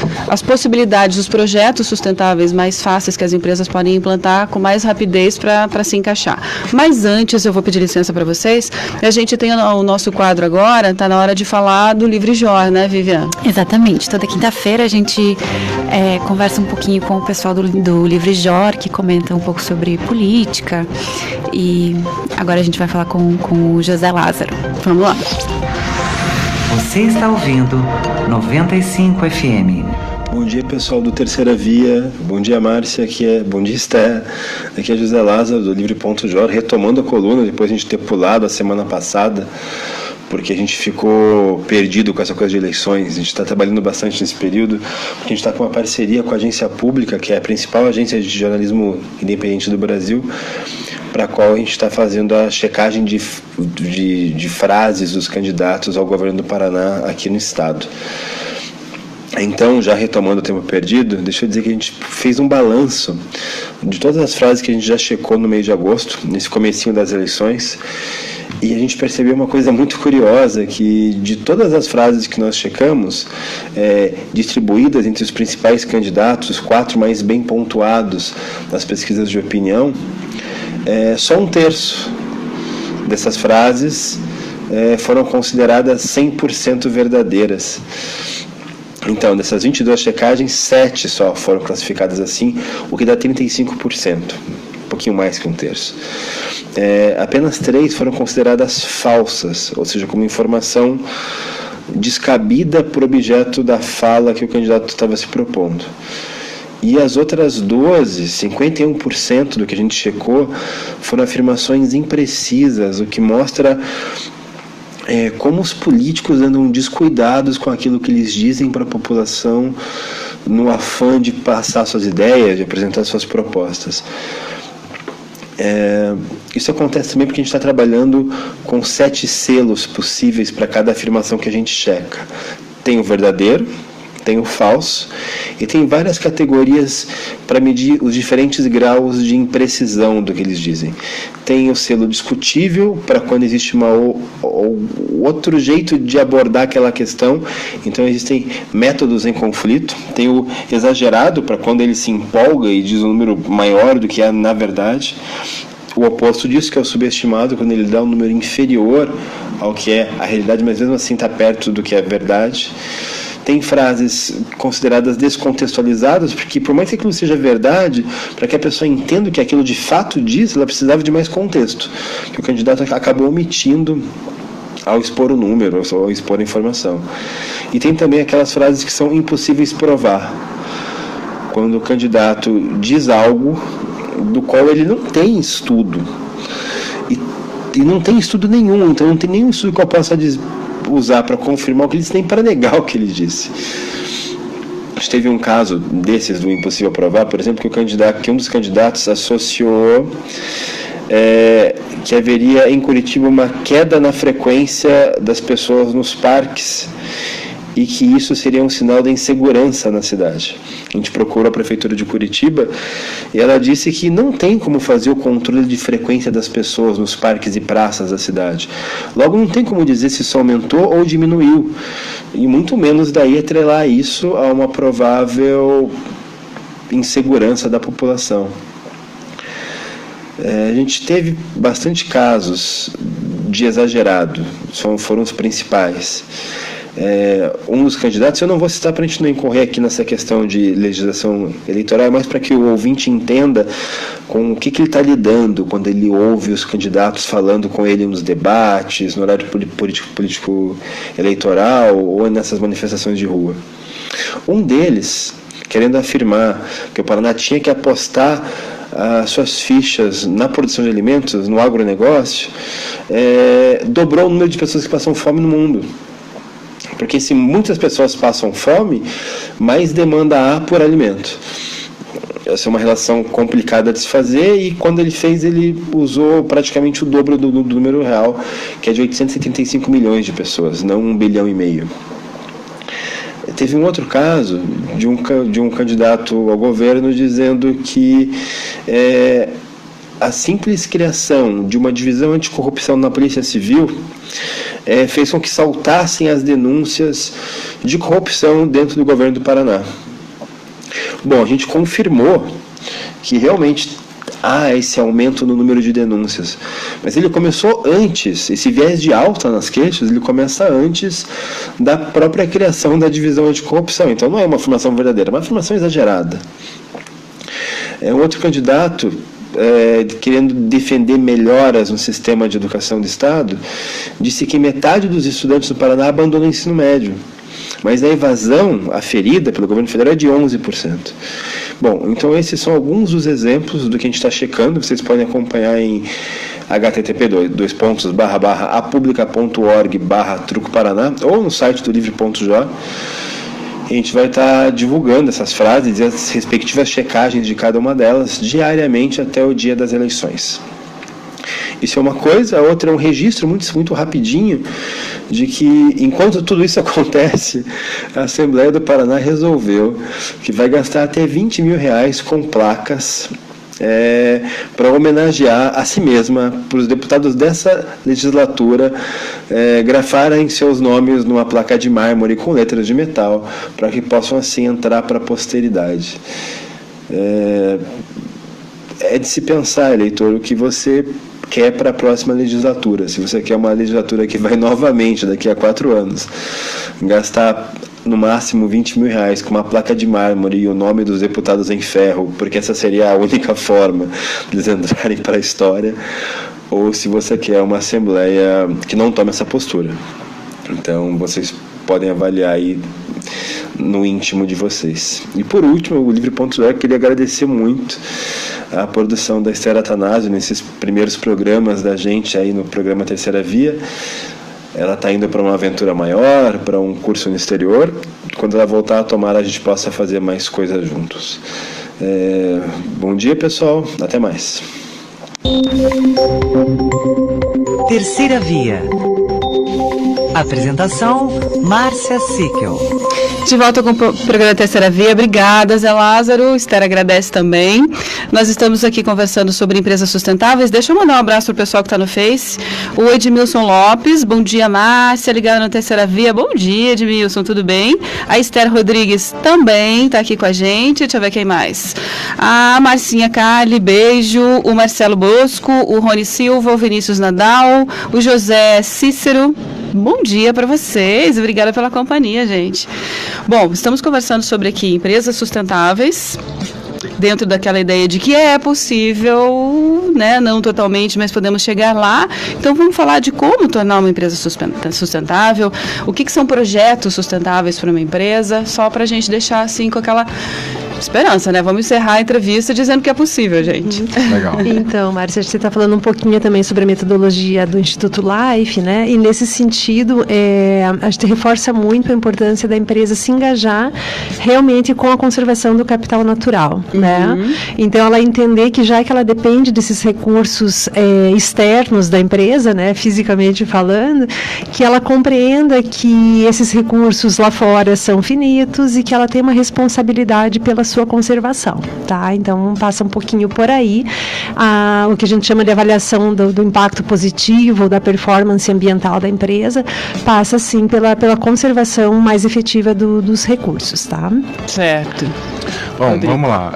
[SPEAKER 4] possibilidades, os projetos sustentáveis mais fáceis que as empresas podem implantar com mais rapidez para se encaixar. Mas antes, eu vou pedir licença para vocês. A gente tem o nosso quadro agora, está na hora de falar do Livre Jor, né, Viviane?
[SPEAKER 5] Exatamente. Toda quinta-feira a gente conversa um pouquinho com o pessoal do Livre Jor, que comenta um pouco sobre política. E agora a gente vai falar com o José Lázaro. Vamos lá.
[SPEAKER 8] Você está ouvindo 95 FM.
[SPEAKER 9] Bom dia, pessoal do Terceira Via. Bom dia, Márcia. Bom dia, Esther. Aqui é José Lázaro, do Livre.jor, retomando a coluna, depois de a gente ter pulado a semana passada, porque a gente ficou perdido com essa coisa de eleições. A gente está trabalhando bastante nesse período, porque a gente está com uma parceria com a Agência Pública, que é a principal agência de jornalismo independente do Brasil, para a qual a gente está fazendo a checagem de frases dos candidatos ao governo do Paraná aqui no estado. Então, já retomando o tempo perdido, deixa eu dizer que a gente fez um balanço de todas as frases que a gente já checou no mês de agosto, nesse comecinho das eleições, e a gente percebeu uma coisa muito curiosa, que de todas as frases que nós checamos, distribuídas entre os principais candidatos, os 4 mais bem pontuados nas pesquisas de opinião, só 1/3 dessas frases foram consideradas 100% verdadeiras. Então, dessas 22 checagens, 7 só foram classificadas assim, o que dá 35%. pouquinho mais que 1/3. Apenas 3 foram consideradas falsas, ou seja, como informação descabida para o objeto da fala que o candidato estava se propondo. E as outras 12, 51% do que a gente checou, foram afirmações imprecisas, o que mostra como os políticos andam descuidados com aquilo que eles dizem para a população no afã de passar suas ideias, de apresentar suas propostas. Isso acontece também porque a gente está trabalhando com 7 selos possíveis para cada afirmação que a gente checa. Tem o verdadeiro, tem o falso, e tem várias categorias para medir os diferentes graus de imprecisão do que eles dizem. Tem o selo discutível, para quando existe outro jeito de abordar aquela questão, então existem métodos em conflito. Tem o exagerado, para quando ele se empolga e diz um número maior do que é na verdade. O oposto disso, que é o subestimado, quando ele dá um número inferior ao que é a realidade, mas mesmo assim está perto do que é verdade. Tem frases consideradas descontextualizadas, porque por mais que aquilo seja verdade, para que a pessoa entenda o que aquilo de fato diz, ela precisava de mais contexto, que o candidato acabou omitindo ao expor o número, ou ao expor a informação. E tem também aquelas frases que são impossíveis provar, quando o candidato diz algo do qual ele não tem estudo, e não tem estudo nenhum, então não tem nenhum estudo que eu possa usar para confirmar o que ele disse, nem para negar o que ele disse. A gente teve um caso desses do impossível provar, por exemplo, que um dos candidatos associou que haveria em Curitiba uma queda na frequência das pessoas nos parques e que isso seria um sinal de insegurança na cidade. A gente procurou a Prefeitura de Curitiba e ela disse que não tem como fazer o controle de frequência das pessoas nos parques e praças da cidade. Logo, não tem como dizer se isso aumentou ou diminuiu. E muito menos daí atrelar isso a uma provável insegurança da população. A gente teve bastante casos de exagerado, foram os principais. Um dos candidatos, eu não vou citar para a gente não incorrer aqui nessa questão de legislação eleitoral, mas para que o ouvinte entenda com o que ele está lidando quando ele ouve os candidatos falando com ele nos debates, no horário político eleitoral ou nessas manifestações de rua. Um deles, querendo afirmar que o Paraná tinha que apostar as suas fichas na produção de alimentos, no agronegócio, dobrou o número de pessoas que passam fome no mundo. Porque se muitas pessoas passam fome, mais demanda há por alimento. Essa é uma relação complicada de se fazer, e quando ele fez, ele usou praticamente o dobro do número real, que é de 875 milhões de pessoas, não 1,5 bilhão. Teve um outro caso de um candidato ao governo dizendo que a simples criação de uma divisão anticorrupção na Polícia Civil fez com que saltassem as denúncias de corrupção dentro do governo do Paraná. Bom, a gente confirmou que realmente há esse aumento no número de denúncias, mas ele começou antes, esse viés de alta nas queixas, ele começa antes da própria criação da divisão anticorrupção, então não é uma afirmação verdadeira, é uma afirmação exagerada. Um outro candidato, querendo defender melhoras no sistema de educação do Estado, disse que metade dos estudantes do Paraná abandonam o ensino médio, mas a evasão aferida pelo governo federal é de 11%. Bom, então esses são alguns dos exemplos do que a gente está checando. Vocês podem acompanhar em http://apublica.org/trucoparaná ou no site do livre.jo. A gente vai estar divulgando essas frases e as respectivas checagens de cada uma delas diariamente até o dia das eleições. Isso é uma coisa. A outra é um registro muito rapidinho de que, enquanto tudo isso acontece, a Assembleia do Paraná resolveu que vai gastar até R$20 mil com placas para homenagear a si mesma, para os deputados dessa legislatura grafarem seus nomes numa placa de mármore com letras de metal, para que possam assim entrar para a posteridade. É de se pensar, eleitor, o que você quer para a próxima legislatura. Se você quer uma legislatura que vai novamente daqui a 4 anos gastar no máximo R$20 mil, com uma placa de mármore e o nome dos deputados em ferro, porque essa seria a única forma de eles entrarem para a história, ou se você quer uma assembleia que não tome essa postura. Então, vocês podem avaliar aí no íntimo de vocês. E por último, o Livre.zero, eu queria agradecer muito a produção da Esther Atanásio nesses primeiros programas da gente aí no programa Terceira Via. Ela está indo para uma aventura maior, para um curso no exterior. Quando ela voltar, tomara a gente possa fazer mais coisas juntos. Bom dia, pessoal. Até mais.
[SPEAKER 8] Terceira Via. Apresentação, Márcia Sickel.
[SPEAKER 4] De volta com o programa Terceira Via. Obrigada, Zé Lázaro. Esther agradece também. Nós estamos aqui conversando sobre empresas sustentáveis. Deixa eu mandar um abraço para o pessoal que está no Face. O Edmilson Lopes. Bom dia, Márcia. Ligado na Terceira Via. Bom dia, Edmilson. Tudo bem? A Esther Rodrigues também está aqui com a gente. Deixa eu ver quem mais. A Marcinha Carli, beijo. O Marcelo Bosco. O Rony Silva. O Vinícius Nadal. O José Cícero. Bom dia para vocês. Obrigada pela companhia, gente. Bom, estamos conversando sobre aqui empresas sustentáveis, dentro daquela ideia de que é possível, né, não totalmente, mas podemos chegar lá. Então vamos falar de como tornar uma empresa sustentável, o que são projetos sustentáveis para uma empresa, só para a gente deixar assim com aquela esperança, né? Vamos encerrar a entrevista dizendo que é possível, gente.
[SPEAKER 7] Legal.
[SPEAKER 6] Então, Márcia, você está falando um pouquinho também sobre a metodologia do Instituto Life, né? E nesse sentido, a gente reforça muito a importância da empresa se engajar realmente com a conservação do capital natural, né? Então, ela entender que já que ela depende desses recursos externos da empresa, né? Fisicamente falando, que ela compreenda que esses recursos lá fora são finitos e que ela tem uma responsabilidade pela sua conservação, tá? Então, passa um pouquinho por aí, o que a gente chama de avaliação do impacto positivo, da performance ambiental da empresa, passa, sim, pela conservação mais efetiva dos recursos, tá?
[SPEAKER 4] Certo.
[SPEAKER 7] Bom, vamos lá.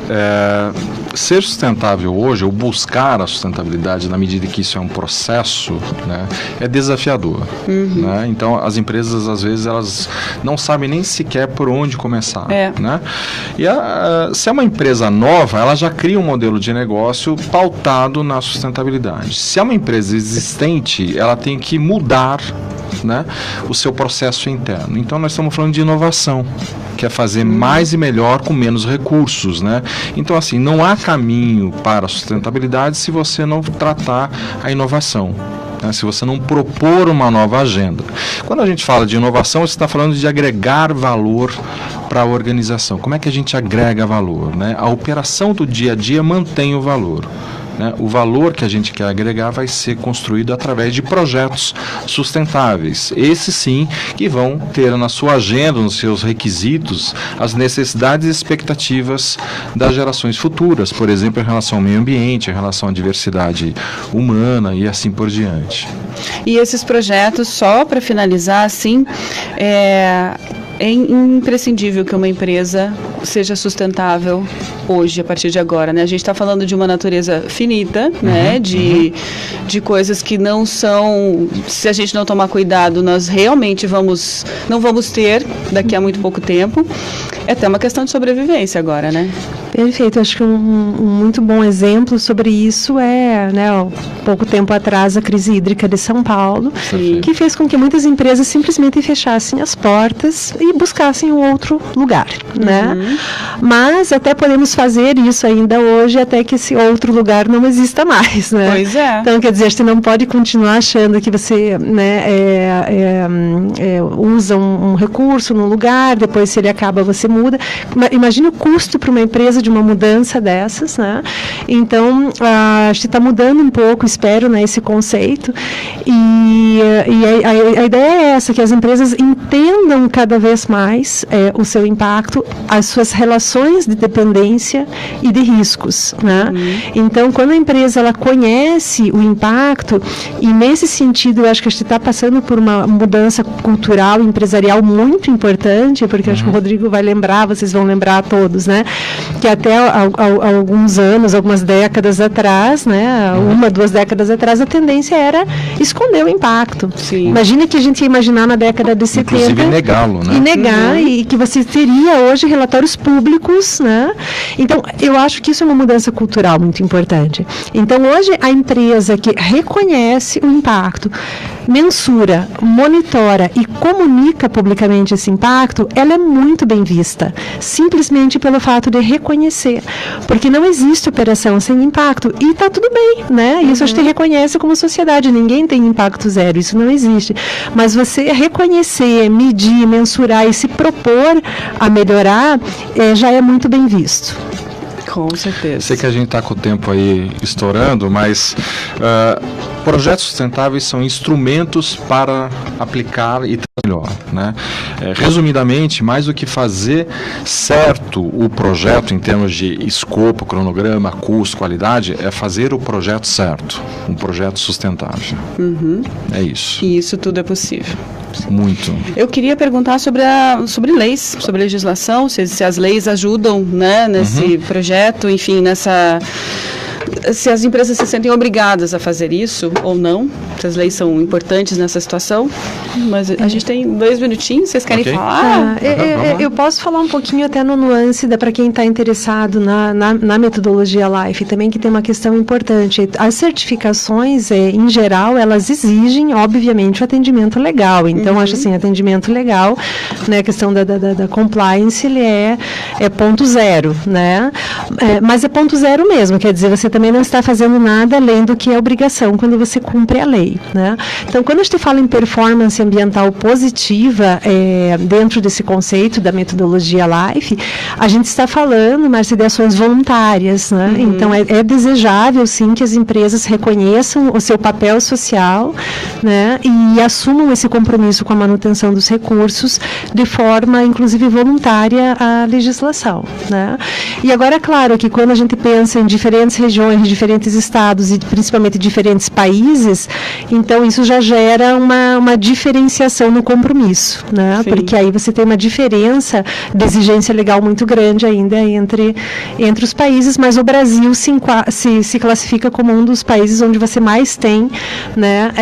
[SPEAKER 7] Ser sustentável hoje, ou buscar a sustentabilidade na medida que isso é um processo, né, é desafiador. Né? Então, as empresas, às vezes, elas não sabem nem sequer por onde começar. Né? E se é uma empresa nova, ela já cria um modelo de negócio pautado na sustentabilidade. Se é uma empresa existente, ela tem que mudar, né, o seu processo interno. Então, nós estamos falando de inovação, que é fazer mais e melhor com menos recursos, né? Então, assim, não há caminho para a sustentabilidade se você não tratar a inovação, né? Se você não propor uma nova agenda. Quando a gente fala de inovação, você está falando de agregar valor para a organização. Como é que a gente agrega valor, né? A operação do dia a dia mantém o valor. Né? O valor que a gente quer agregar vai ser construído através de projetos sustentáveis. Esses sim que vão ter na sua agenda, nos seus requisitos, as necessidades e expectativas das gerações futuras, por exemplo, em relação ao meio ambiente, em relação à diversidade humana e assim por diante.
[SPEAKER 4] E esses projetos, só para finalizar, assim, é imprescindível que uma empresa seja sustentável hoje, a partir de agora, né? A gente está falando de uma natureza finita, né? De coisas que não são, se a gente não tomar cuidado, nós realmente não vamos ter daqui a muito pouco tempo. É até uma questão de sobrevivência agora, né?
[SPEAKER 6] Perfeito, acho que um muito bom exemplo sobre isso né, pouco tempo atrás, a crise hídrica de São Paulo, que fez com que muitas empresas simplesmente fechassem as portas e buscassem um outro lugar, né? Mas até podemos fazer isso ainda hoje, até que esse outro lugar não exista mais, né?
[SPEAKER 4] Pois é.
[SPEAKER 6] Então, quer dizer, a gente não pode continuar achando que você, né, usa um recurso num lugar, depois se ele acaba, você muda. Imagine o custo para uma empresa de uma mudança dessas, né? Então, a gente está mudando um pouco, espero, né, esse conceito, e a ideia é essa, que as empresas entendam cada vez mais o seu impacto, as suas relações de dependência e de riscos, né? Então, quando a empresa ela conhece o impacto, e nesse sentido, eu acho que a gente está passando por uma mudança cultural e empresarial muito importante, porque acho que o Rodrigo vai lembrar, vocês vão lembrar todos, né? Que há até alguns anos, algumas décadas atrás, né, 2 décadas atrás, a tendência era esconder o impacto.
[SPEAKER 4] Sim.
[SPEAKER 6] Imagina que a gente ia imaginar na década de 70...
[SPEAKER 7] Inclusive negá-lo, né?
[SPEAKER 6] E negar, e que você teria hoje relatórios públicos, né? Então, eu acho que isso é uma mudança cultural muito importante. Então, hoje, a empresa que reconhece o impacto, mensura, monitora e comunica publicamente esse impacto, ela é muito bem vista, simplesmente pelo fato de reconhecer, porque não existe operação sem impacto, e está tudo bem, né? Isso a gente reconhece como sociedade, ninguém tem impacto zero, isso não existe, mas você reconhecer, medir, mensurar e se propor a melhorar, já é muito bem visto.
[SPEAKER 4] Com certeza.
[SPEAKER 7] Sei que a gente está com o tempo aí estourando, mas projetos sustentáveis são instrumentos para aplicar e melhor, né? Resumidamente, mais do que fazer certo o projeto em termos de escopo, cronograma, custo, qualidade, é fazer o projeto certo, um projeto sustentável. É isso.
[SPEAKER 4] E isso tudo é possível.
[SPEAKER 7] Muito.
[SPEAKER 4] Eu queria perguntar sobre leis, sobre legislação, se as leis ajudam, né, nesse projeto, enfim, se as empresas se sentem obrigadas a fazer isso ou não, se as leis são importantes nessa situação. Mas a gente tem 2 minutinhos, vocês querem falar?
[SPEAKER 6] Eu posso falar um pouquinho até no nuance para quem está interessado na metodologia LIFE, também que tem uma questão importante. As certificações, em geral, elas exigem, obviamente, o atendimento legal. Então, acho assim, atendimento legal, né, a questão da compliance, ele é ponto zero, né? Mas é ponto zero mesmo, quer dizer, você também não está fazendo nada além do que é obrigação quando você cumpre a lei, né? Então, quando a gente fala em performance ambiental positiva, dentro desse conceito da metodologia LIFE, a gente está falando, Márcia, de ações voluntárias, né? Então, é desejável, sim, que as empresas reconheçam o seu papel social, né? E assumam esse compromisso com a manutenção dos recursos de forma, inclusive, voluntária à legislação, né? E agora, é claro que quando a gente pensa em diferentes regiões, diferentes estados e principalmente diferentes países, então isso já gera uma diferenciação no compromisso, né?
[SPEAKER 4] Sim.
[SPEAKER 6] Porque aí você tem uma diferença de exigência legal muito grande ainda entre os países, mas o Brasil se classifica como um dos países onde você mais tem, né,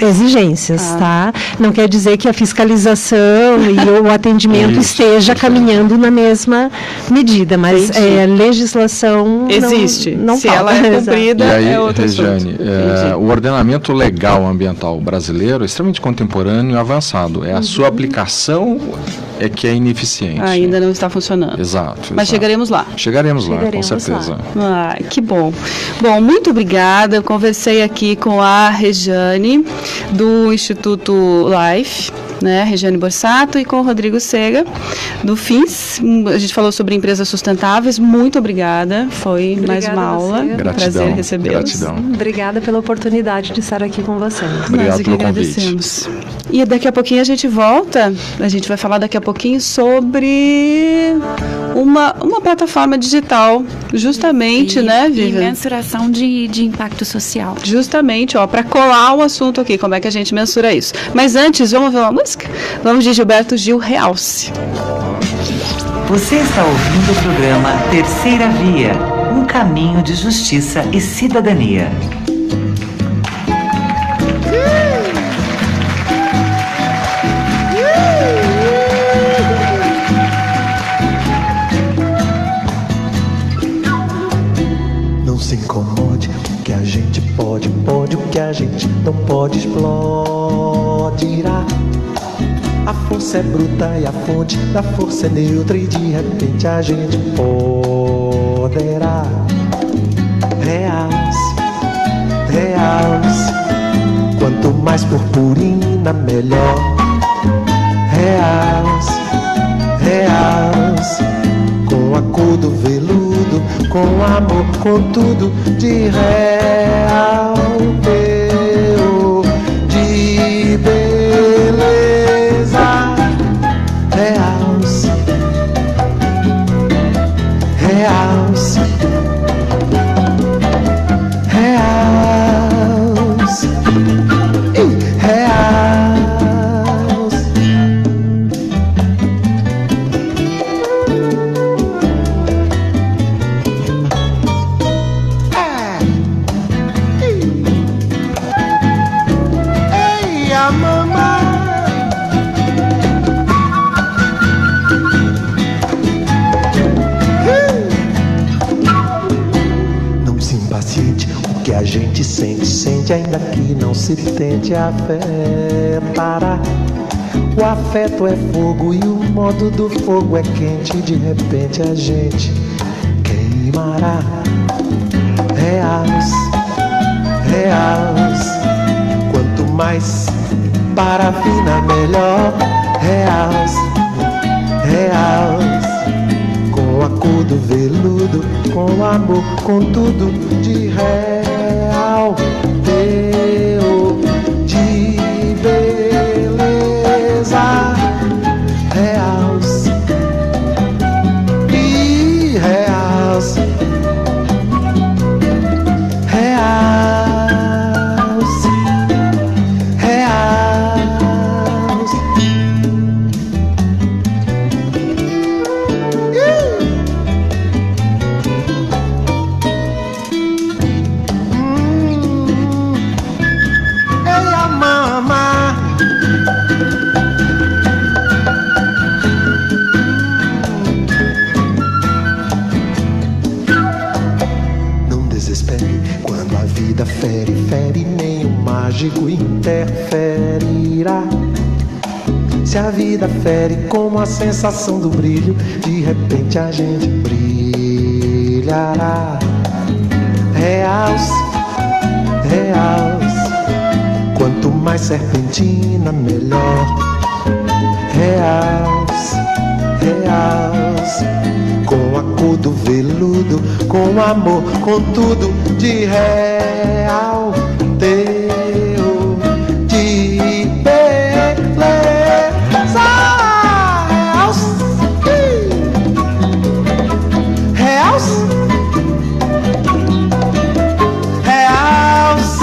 [SPEAKER 6] exigências, tá? Não quer dizer que a fiscalização e o atendimento esteja caminhando na mesma medida, mas legislação
[SPEAKER 4] existe.
[SPEAKER 6] Não
[SPEAKER 4] se
[SPEAKER 6] falta.
[SPEAKER 4] Ela é cumprida,
[SPEAKER 7] e aí,
[SPEAKER 4] é outro
[SPEAKER 7] Regiane, o ordenamento legal ambiental brasileiro é extremamente contemporâneo e avançado. A sua aplicação que é ineficiente.
[SPEAKER 4] Ainda não está funcionando.
[SPEAKER 7] Exato.
[SPEAKER 4] Mas chegaremos lá.
[SPEAKER 7] Chegaremos lá, com certeza.
[SPEAKER 4] Que bom. Bom, muito obrigada. Eu conversei aqui com a Regiane, do Instituto LIFE, né, Regiane Borsato, e com o Rodrigo Sega, do FINS. A gente falou sobre empresas sustentáveis. Muito obrigada. Foi mais uma aula.
[SPEAKER 7] Gratidão.
[SPEAKER 4] Prazer recebê-los.
[SPEAKER 7] Gratidão.
[SPEAKER 6] Obrigada pela oportunidade de estar aqui com vocês.
[SPEAKER 7] Obrigado pelo convite.
[SPEAKER 4] E daqui a pouquinho a gente volta. A gente vai falar daqui a pouquinho sobre uma plataforma digital, justamente, né, Vivian?
[SPEAKER 5] E mensuração de impacto social.
[SPEAKER 4] Justamente, para colar o assunto aqui, como é que a gente mensura isso. Mas antes, vamos ver uma música? Vamos de Gilberto Gil, Realce.
[SPEAKER 8] Você está ouvindo o programa Terceira Via, um caminho de justiça e cidadania.
[SPEAKER 10] Não se incomode, o que a gente pode, o que a gente não pode, explodirá. A força é bruta e a fonte da força é neutra, e de repente a gente poderá. Realce, realce, quanto mais purpurina melhor. Realce, realce, com a cor do veludo, com amor, com tudo de real, de beleza. Realce, realce, realce, realce. gente sente, ainda que não se tente afetar. O afeto é fogo e o modo do fogo é quente. De repente a gente queimará. Reals, quanto mais parafina melhor. Reals, com a cor do veludo, com amor, com tudo de real, teu, de beleza. Reals e reals, reals, reals. Ei, a mama. Não desespere quando a vida fere, nem o mágico interferirá. Se a vida fere como a sensação do brilho, de repente a gente brilhará. Reals, quanto mais serpentina melhor. Reals, com a cor do veludo, com amor, com tudo de real, teu, de beleza. Reals, reals, reals,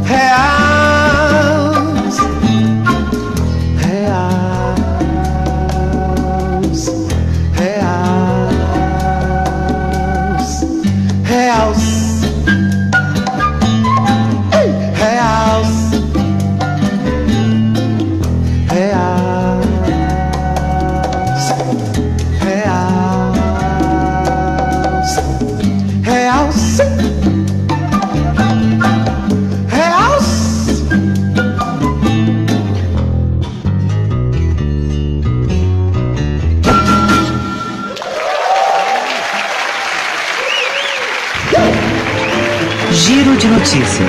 [SPEAKER 10] reals,
[SPEAKER 8] Giro de notícias.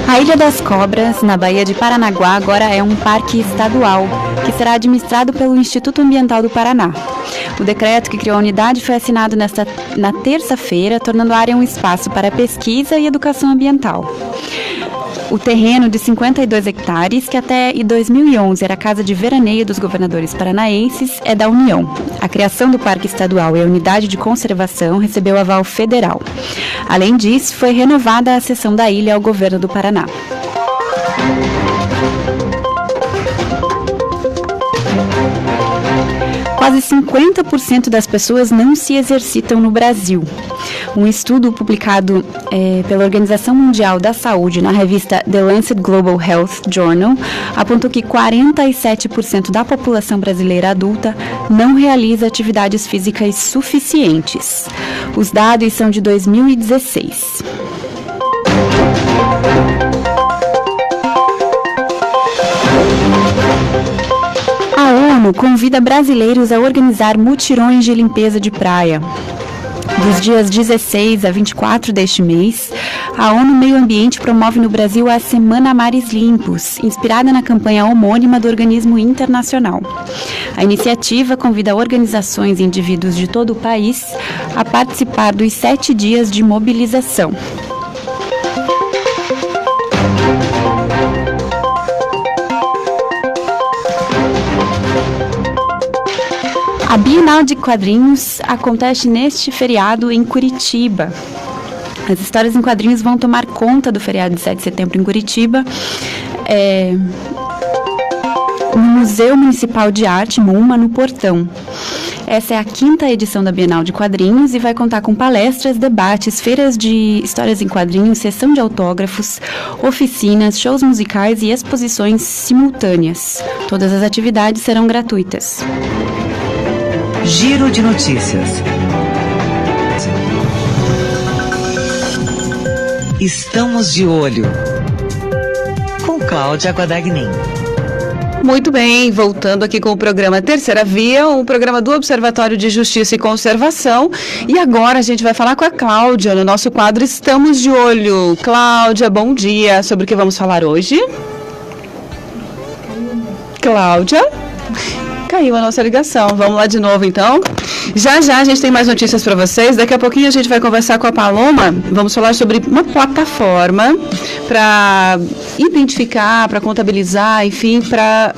[SPEAKER 5] A Ilha das Cobras, na Baía de Paranaguá, agora é um parque estadual, que será administrado pelo Instituto Ambiental do Paraná. O decreto que criou a unidade foi assinado na terça-feira, tornando a área um espaço para pesquisa e educação ambiental. O terreno de 52 hectares, que até 2011 era a casa de veraneio dos governadores paranaenses, é da União. A criação do Parque Estadual e a unidade de conservação recebeu aval federal. Além disso, foi renovada a cessão da ilha ao governo do Paraná. Quase 50% das pessoas não se exercitam no Brasil. Um estudo publicado pela Organização Mundial da Saúde na revista The Lancet Global Health Journal apontou que 47% da população brasileira adulta não realiza atividades físicas suficientes. Os dados são de 2016. A ONU convida brasileiros a organizar mutirões de limpeza de praia. Dos dias 16 a 24 deste mês, a ONU Meio Ambiente promove no Brasil a Semana Mares Limpos, inspirada na campanha homônima do organismo internacional. A iniciativa convida organizações e indivíduos de todo o país a participar dos 7 dias de mobilização. A Bienal de Quadrinhos acontece neste feriado em Curitiba. As histórias em quadrinhos vão tomar conta do feriado de 7 de setembro em Curitiba, no Museu Municipal de Arte, MUMA, no Portão. Essa é a 5ª edição da Bienal de Quadrinhos e vai contar com palestras, debates, feiras de histórias em quadrinhos, sessão de autógrafos, oficinas, shows musicais e exposições simultâneas. Todas as atividades serão gratuitas.
[SPEAKER 8] Giro de notícias. Estamos de olho. Com Cláudia Guadagnin.
[SPEAKER 4] Muito bem, voltando aqui com o programa Terceira Via, um programa do Observatório de Justiça e Conservação. E agora a gente vai falar com a Cláudia, no nosso quadro Estamos de Olho. Cláudia, bom dia. Sobre o que vamos falar hoje? Cláudia? Caiu a nossa ligação. Vamos lá de novo, então. Já a gente tem mais notícias para vocês. Daqui a pouquinho a gente vai conversar com a Paloma. Vamos falar sobre uma plataforma para identificar, para contabilizar, enfim, para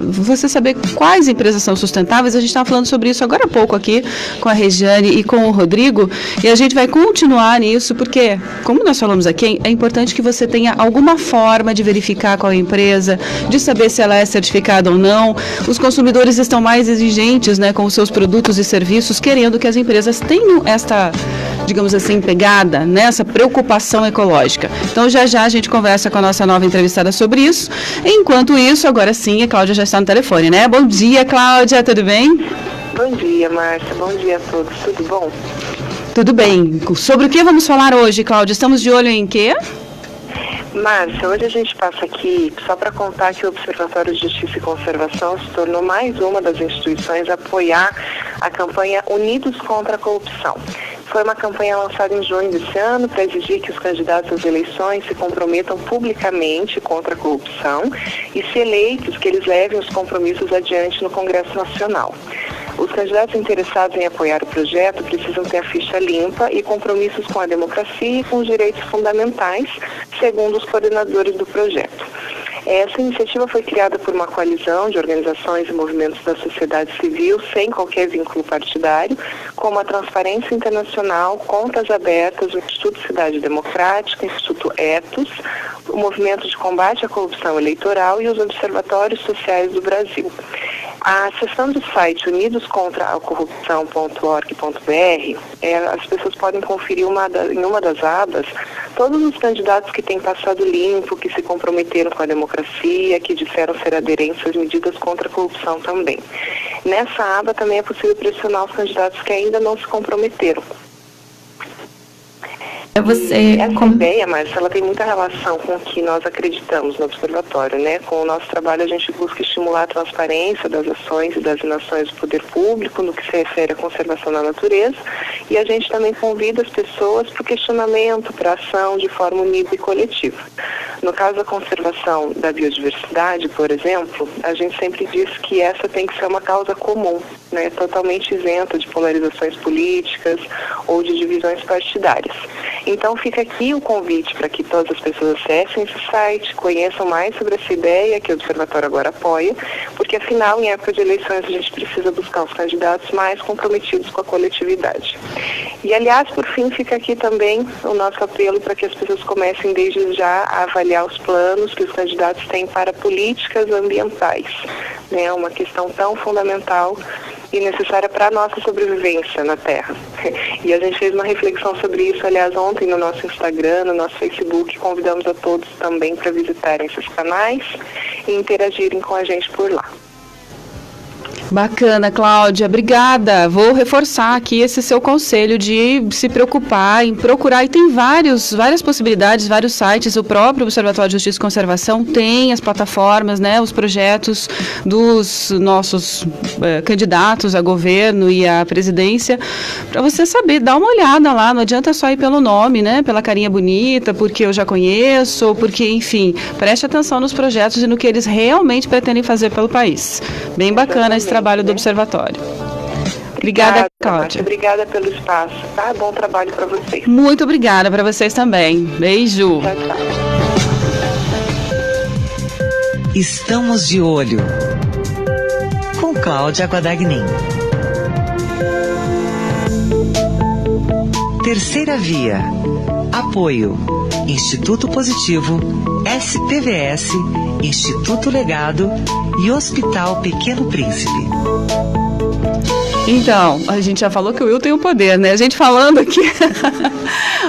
[SPEAKER 4] você saber quais empresas são sustentáveis. A gente estava falando sobre isso agora há pouco aqui com a Regiane e com o Rodrigo. E a gente vai continuar nisso, porque, como nós falamos aqui, é importante que você tenha alguma forma de verificar qual é a empresa, de saber se ela é certificada ou não. Os consumidores estão mais exigentes, né, com os seus produtos e serviços, querendo que as empresas tenham esta, digamos assim, pegada, nessa preocupação ecológica. Então, já a gente conversa com a nossa nova entrevistada sobre isso. Enquanto isso, agora sim, a Cláudia já está no telefone, né? Bom dia, Cláudia, tudo bem?
[SPEAKER 11] Bom dia, Márcia. Bom dia a todos. Tudo bom?
[SPEAKER 4] Tudo bem. Sobre o que vamos falar hoje, Cláudia? Estamos de olho em quê?
[SPEAKER 11] Márcia, hoje a gente passa aqui só para contar que o Observatório de Justiça e Conservação se tornou mais uma das instituições a apoiar a campanha Unidos contra a Corrupção. Foi uma campanha lançada em junho desse ano para exigir que os candidatos às eleições se comprometam publicamente contra a corrupção e, se eleitos, que eles levem os compromissos adiante no Congresso Nacional. Os candidatos interessados em apoiar o projeto precisam ter a ficha limpa e compromissos com a democracia e com os direitos fundamentais, segundo os coordenadores do projeto. Essa iniciativa foi criada por uma coalizão de organizações e movimentos da sociedade civil sem qualquer vínculo partidário, como a Transparência Internacional, Contas Abertas, o Instituto Cidade Democrática, o Instituto Etos, o Movimento de Combate à Corrupção Eleitoral e os Observatórios Sociais do Brasil. A seção do site unidoscontraacorrupção.org.br, as pessoas podem conferir em uma das abas todos os candidatos que têm passado limpo, que se comprometeram com a democracia, que disseram ser aderentes às medidas contra a corrupção também. Nessa aba também é possível pressionar os candidatos que ainda não se comprometeram. Essa ideia, Márcia, ela tem muita relação com o que nós acreditamos no Observatório, né? Com o nosso trabalho a gente busca estimular a transparência das ações e das inações do poder público no que se refere à conservação da natureza, e a gente também convida as pessoas para o questionamento, para a ação de forma unida e coletiva. No caso da conservação da biodiversidade, por exemplo, a gente sempre diz que essa tem que ser uma causa comum, né? Totalmente isenta de polarizações políticas ou de divisões partidárias. Então fica aqui o convite para que todas as pessoas acessem esse site, conheçam mais sobre essa ideia que o Observatório agora apoia, porque afinal, em época de eleições, a gente precisa buscar os candidatos mais comprometidos com a coletividade. E aliás, por fim, fica aqui também o nosso apelo para que as pessoas comecem desde já a avaliar os planos que os candidatos têm para políticas ambientais, né? Uma questão tão fundamental e necessária para a nossa sobrevivência na Terra. E a gente fez uma reflexão sobre isso, aliás, ontem no nosso Instagram, no nosso Facebook. Convidamos a todos também para visitarem esses canais e interagirem com a gente por lá.
[SPEAKER 4] Bacana, Cláudia, obrigada. Vou reforçar aqui esse seu conselho de se preocupar em procurar, e tem várias possibilidades, vários sites. O próprio Observatório de Justiça e Conservação tem as plataformas, né, os projetos dos nossos candidatos a governo e à presidência, para você saber, dar uma olhada lá. Não adianta só ir pelo nome, né, pela carinha bonita, porque eu já conheço, porque, enfim, preste atenção nos projetos e no que eles realmente pretendem fazer pelo país. Bem bacana esse trabalho do Observatório. Obrigada, Cláudia.
[SPEAKER 11] Obrigada pelo espaço, tá? Bom trabalho para vocês.
[SPEAKER 4] Muito obrigada para vocês também. Beijo.
[SPEAKER 11] Tchau, tchau.
[SPEAKER 8] Estamos de olho. Com Cláudia Guadagnin. Terceira Via. Apoio. Instituto Positivo, SPVS, Instituto Legado e Hospital Pequeno Príncipe.
[SPEAKER 4] Então, a gente já falou que o Will tem o poder, né? A gente falando aqui,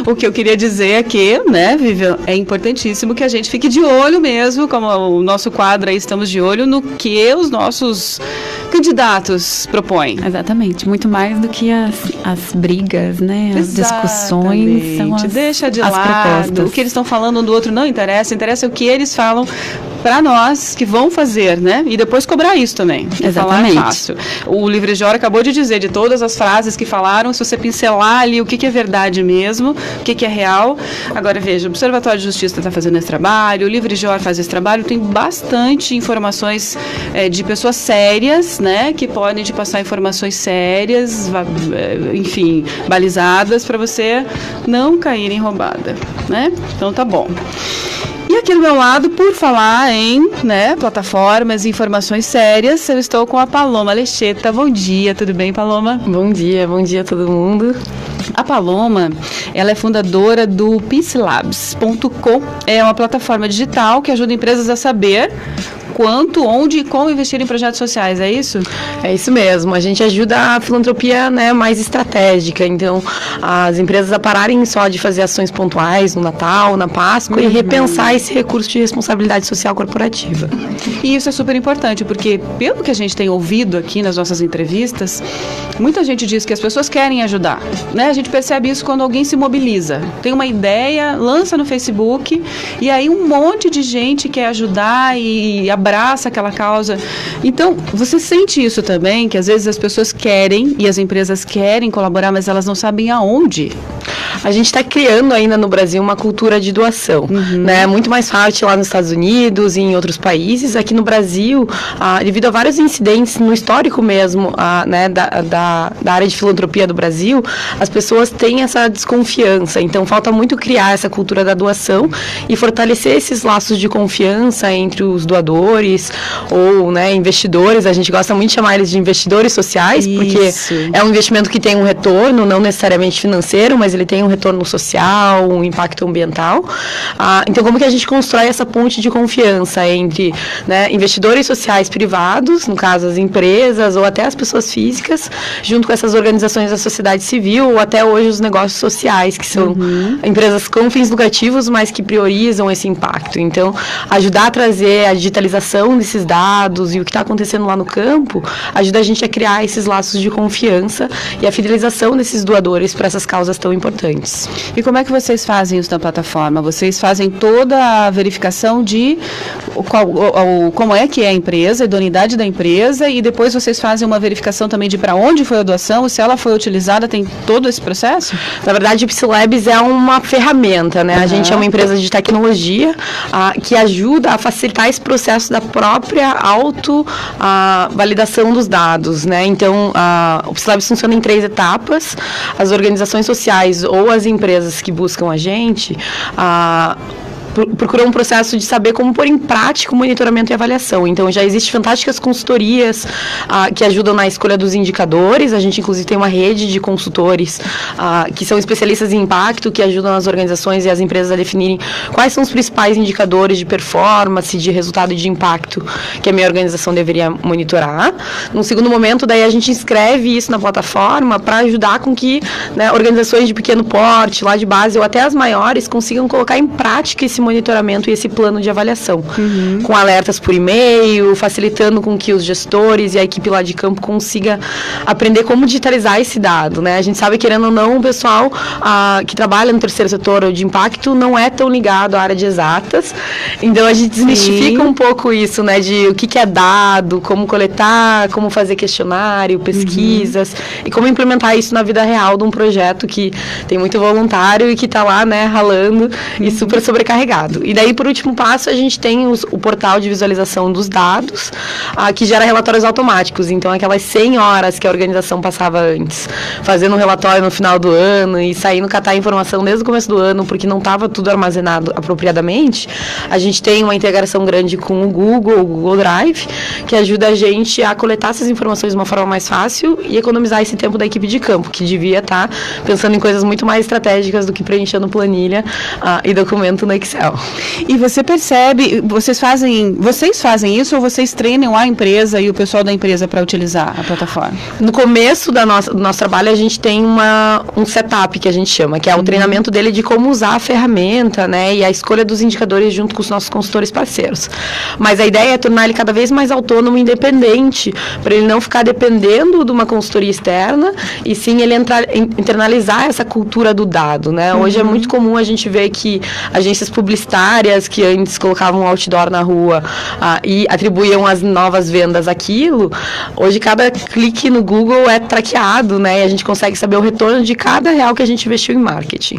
[SPEAKER 4] o que eu queria dizer é que, né, Vivian, é importantíssimo que a gente fique de olho mesmo, como o nosso quadro aí, estamos de olho no que os nossos candidatos propõem.
[SPEAKER 5] Exatamente, muito mais do que as brigas, né? As discussões, são
[SPEAKER 4] Deixa de
[SPEAKER 5] as
[SPEAKER 4] lado,
[SPEAKER 5] propostas.
[SPEAKER 4] o que eles estão falando um do outro não interessa, interessa o que eles falam para nós que vão fazer, né? E depois cobrar isso também.
[SPEAKER 5] Exatamente.
[SPEAKER 4] Falar é fácil. O Livre Jor acabou de dizer, de todas as frases que falaram, se você pincelar ali o que é verdade mesmo, o que é real. Agora veja, o Observatório de Justiça está fazendo esse trabalho, o Livre Jor faz esse trabalho, tem bastante informações de pessoas sérias, né? Que podem te passar informações sérias, enfim, balizadas para você não cair em roubada, né? Então tá bom. E aqui do meu lado, por falar em, né, plataformas e informações sérias, eu estou com a Paloma Lecheta. Bom dia, tudo bem, Paloma?
[SPEAKER 12] Bom dia a todo mundo.
[SPEAKER 4] A Paloma, ela é fundadora do peacelabs.com. É uma plataforma digital que ajuda empresas a saber quanto, onde e como investir em projetos sociais, é isso?
[SPEAKER 12] É isso mesmo, a gente ajuda a filantropia, né, mais estratégica, então as empresas a pararem só de fazer ações pontuais no Natal, na Páscoa e repensar esse recurso de responsabilidade social corporativa.
[SPEAKER 4] E isso é super importante, porque pelo que a gente tem ouvido aqui nas nossas entrevistas, muita gente diz que as pessoas querem ajudar, né? A gente percebe isso quando alguém se mobiliza, tem uma ideia, lança no Facebook e aí um monte de gente quer ajudar e abraça aquela causa. Então, você sente isso também, que às vezes as pessoas querem e as empresas querem colaborar, mas elas não sabem aonde?
[SPEAKER 12] A gente está criando ainda no Brasil uma cultura de doação, né? Muito mais forte lá nos Estados Unidos e em outros países. Aqui no Brasil, devido a vários incidentes no histórico mesmo, né, da área de filantropia do Brasil, as pessoas têm essa desconfiança. Então, falta muito criar essa cultura da doação e fortalecer esses laços de confiança entre os doadores ou, né, investidores. A gente gosta muito de chamar eles de investidores sociais, porque é um investimento que tem um retorno, não necessariamente financeiro, mas ele tem um retorno social, um impacto ambiental. Então, como que a gente constrói essa ponte de confiança entre, né, investidores sociais privados, no caso as empresas ou até as pessoas físicas, junto com essas organizações da sociedade civil ou até hoje os negócios sociais, que são empresas com fins lucrativos, mas que priorizam esse impacto. Então, ajudar a trazer a digitalização desses dados e o que está acontecendo lá no campo, ajuda a gente a criar esses laços de confiança e a fidelização desses doadores para essas causas tão importantes.
[SPEAKER 4] E como é que vocês fazem isso na plataforma? Vocês fazem toda a verificação de como é que é a empresa, a idoneidade da empresa, e depois vocês fazem uma verificação também de para onde foi a doação, se ela foi utilizada, tem todo esse processo?
[SPEAKER 12] Na verdade, o peacelabs é uma ferramenta, né? A gente é uma empresa de tecnologia que ajuda a facilitar esse processo da própria validação dos dados, né? Então, o peacelabs funciona em 3 etapas. As organizações sociais ou as empresas que buscam a gente procuram um processo de saber como pôr em prática o monitoramento e avaliação. Então, já existem fantásticas consultorias que ajudam na escolha dos indicadores. A gente, inclusive, tem uma rede de consultores que são especialistas em impacto, que ajudam as organizações e as empresas a definirem quais são os principais indicadores de performance, de resultado e de impacto que a minha organização deveria monitorar. Num segundo momento, daí a gente inscreve isso na plataforma para ajudar com que, né, organizações de pequeno porte, lá de base, ou até as maiores, consigam colocar em prática esse monitoramento e esse plano de avaliação, com alertas por e-mail, facilitando com que os gestores e a equipe lá de campo consiga aprender como digitalizar esse dado, né? A gente sabe, querendo ou não, o pessoal que trabalha no terceiro setor ou de impacto não é tão ligado à área de exatas, então a gente desmistifica um pouco isso, né, de o que é dado, como coletar, como fazer questionário, pesquisas, e como implementar isso na vida real de um projeto que tem muito voluntário e que está lá, né, ralando e super sobrecarregado. E daí, por último passo, a gente tem o portal de visualização dos dados, que gera relatórios automáticos. Então, aquelas 100 horas que a organização passava antes, fazendo um relatório no final do ano e saindo catar a informação desde o começo do ano, porque não estava tudo armazenado apropriadamente, a gente tem uma integração grande com o Google Drive, que ajuda a gente a coletar essas informações de uma forma mais fácil e economizar esse tempo da equipe de campo, que devia estar pensando em coisas muito mais estratégicas do que preenchendo planilha e documento no Excel. papel.
[SPEAKER 4] E você percebe, vocês fazem isso ou vocês treinam a empresa e o pessoal da empresa para utilizar a plataforma?
[SPEAKER 12] No começo do nosso trabalho, a gente tem um setup que a gente chama, que é o treinamento dele de como usar a ferramenta, né, e a escolha dos indicadores junto com os nossos consultores parceiros. Mas a ideia é tornar ele cada vez mais autônomo e independente, para ele não ficar dependendo de uma consultoria externa, e sim ele internalizar essa cultura do dado, né? Hoje é muito comum a gente ver que agências publicitárias que antes colocavam um outdoor na rua e atribuíam as novas vendas àquilo, hoje cada clique no Google é traqueado, né? E a gente consegue saber o retorno de cada real que a gente investiu em marketing.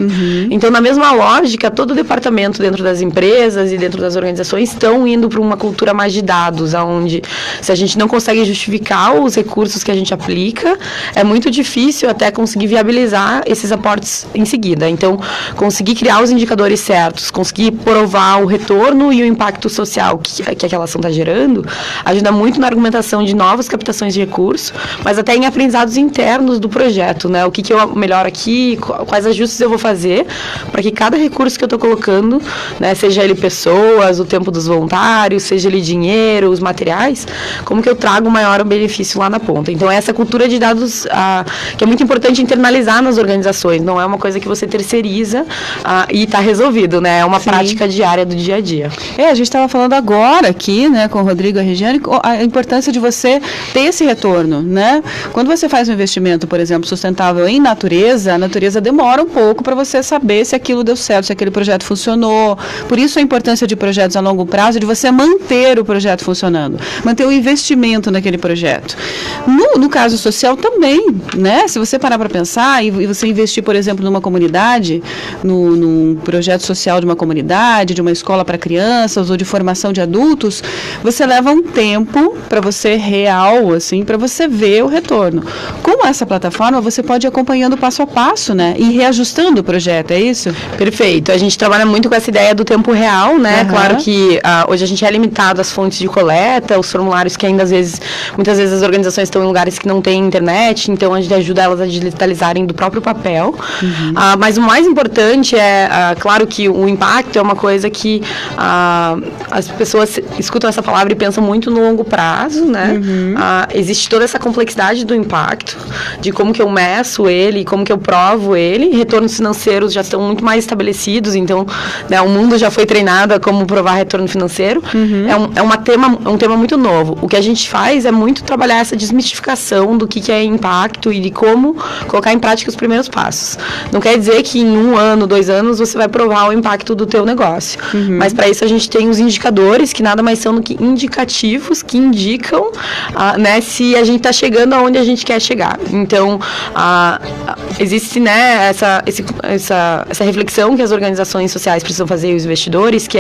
[SPEAKER 12] Então, na mesma lógica, todo o departamento dentro das empresas e dentro das organizações estão indo para uma cultura mais de dados, onde se a gente não consegue justificar os recursos que a gente aplica, é muito difícil até conseguir viabilizar esses aportes em seguida. Então, conseguir criar os indicadores certos, conseguir provar o retorno e o impacto social que aquela ação está gerando, ajuda muito na argumentação de novas captações de recursos, mas até em aprendizados internos do projeto, né? O que eu melhoro aqui, quais ajustes eu vou fazer para que cada recurso que eu estou colocando, né, seja ele pessoas, o tempo dos voluntários, seja ele dinheiro, os materiais, como que eu trago o maior benefício lá na ponta. Então, essa cultura de dados que é muito importante internalizar nas organizações, não é uma coisa que você terceiriza e está resolvido, né? É uma prática diária do dia a dia.
[SPEAKER 4] A gente estava falando agora aqui, né, com o Rodrigo e a Regiane, a importância de você ter esse retorno, né? Quando você faz um investimento, por exemplo, sustentável em natureza, a natureza demora um pouco para você saber se aquilo deu certo, se aquele projeto funcionou. Por isso a importância de projetos a longo prazo, de você manter o projeto funcionando, manter o investimento naquele projeto. No caso social também, né? Se você parar para pensar e você investir, por exemplo, numa comunidade, num projeto social de uma comunidade, de uma escola para crianças ou de formação de adultos, você leva um tempo para você real, assim, para você ver o retorno. Com essa plataforma, você pode ir acompanhando passo a passo, né? E reajustando o projeto, é isso?
[SPEAKER 12] Perfeito. A gente trabalha muito com essa ideia do tempo real, né? Claro que hoje a gente é limitado às fontes de coleta, os formulários que ainda muitas vezes as organizações estão em lugares que não têm internet, então a gente ajuda elas a digitalizarem do próprio papel. Mas o mais importante claro que o impacto é uma coisa que as pessoas escutam essa palavra e pensam muito no longo prazo, né? Existe toda essa complexidade do impacto, de como que eu meço ele, como que eu provo ele. Retornos financeiros já estão muito mais estabelecidos, então, né, o mundo já foi treinado a como provar retorno financeiro. É um tema muito novo. O que a gente faz é muito trabalhar essa desmistificação do que é impacto e de como colocar em prática os primeiros passos. Não quer dizer que em 1 ano, 2 anos, você vai provar o impacto do teu negócio. Mas para isso a gente tem os indicadores, que nada mais são do que indicativos, que indicam né, se a gente está chegando aonde a gente quer chegar. Então, existe, né, essa reflexão que as organizações sociais precisam fazer, e os investidores, que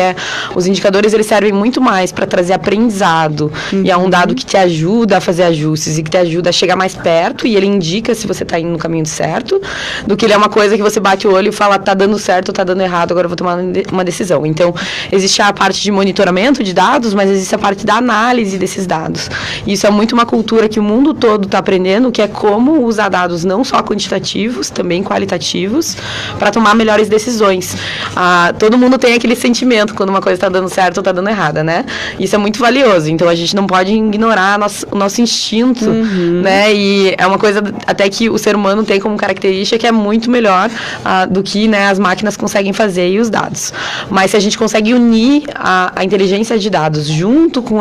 [SPEAKER 12] os indicadores eles servem muito mais para trazer aprendizado, e é um dado que te ajuda a fazer ajustes e que te ajuda a chegar mais perto, e ele indica se você está indo no caminho certo, do que ele é uma coisa que você bate o olho e fala, tá dando certo ou tá dando errado, agora eu vou tomar uma decisão. Então, existe a parte de monitoramento de dados, mas existe a parte da análise desses dados. E isso é muito uma cultura que o mundo todo está aprendendo, que é como usar dados não só quantitativos, também qualitativos, para tomar melhores decisões. Todo mundo tem aquele sentimento quando uma coisa está dando certo ou está dando errada, né? Isso é muito valioso, então a gente não pode ignorar o nosso instinto, né? E é uma coisa até que o ser humano tem como característica que é muito melhor do que, né, as máquinas conseguem fazer e os dados. Mas se a gente consegue unir a inteligência de dados junto com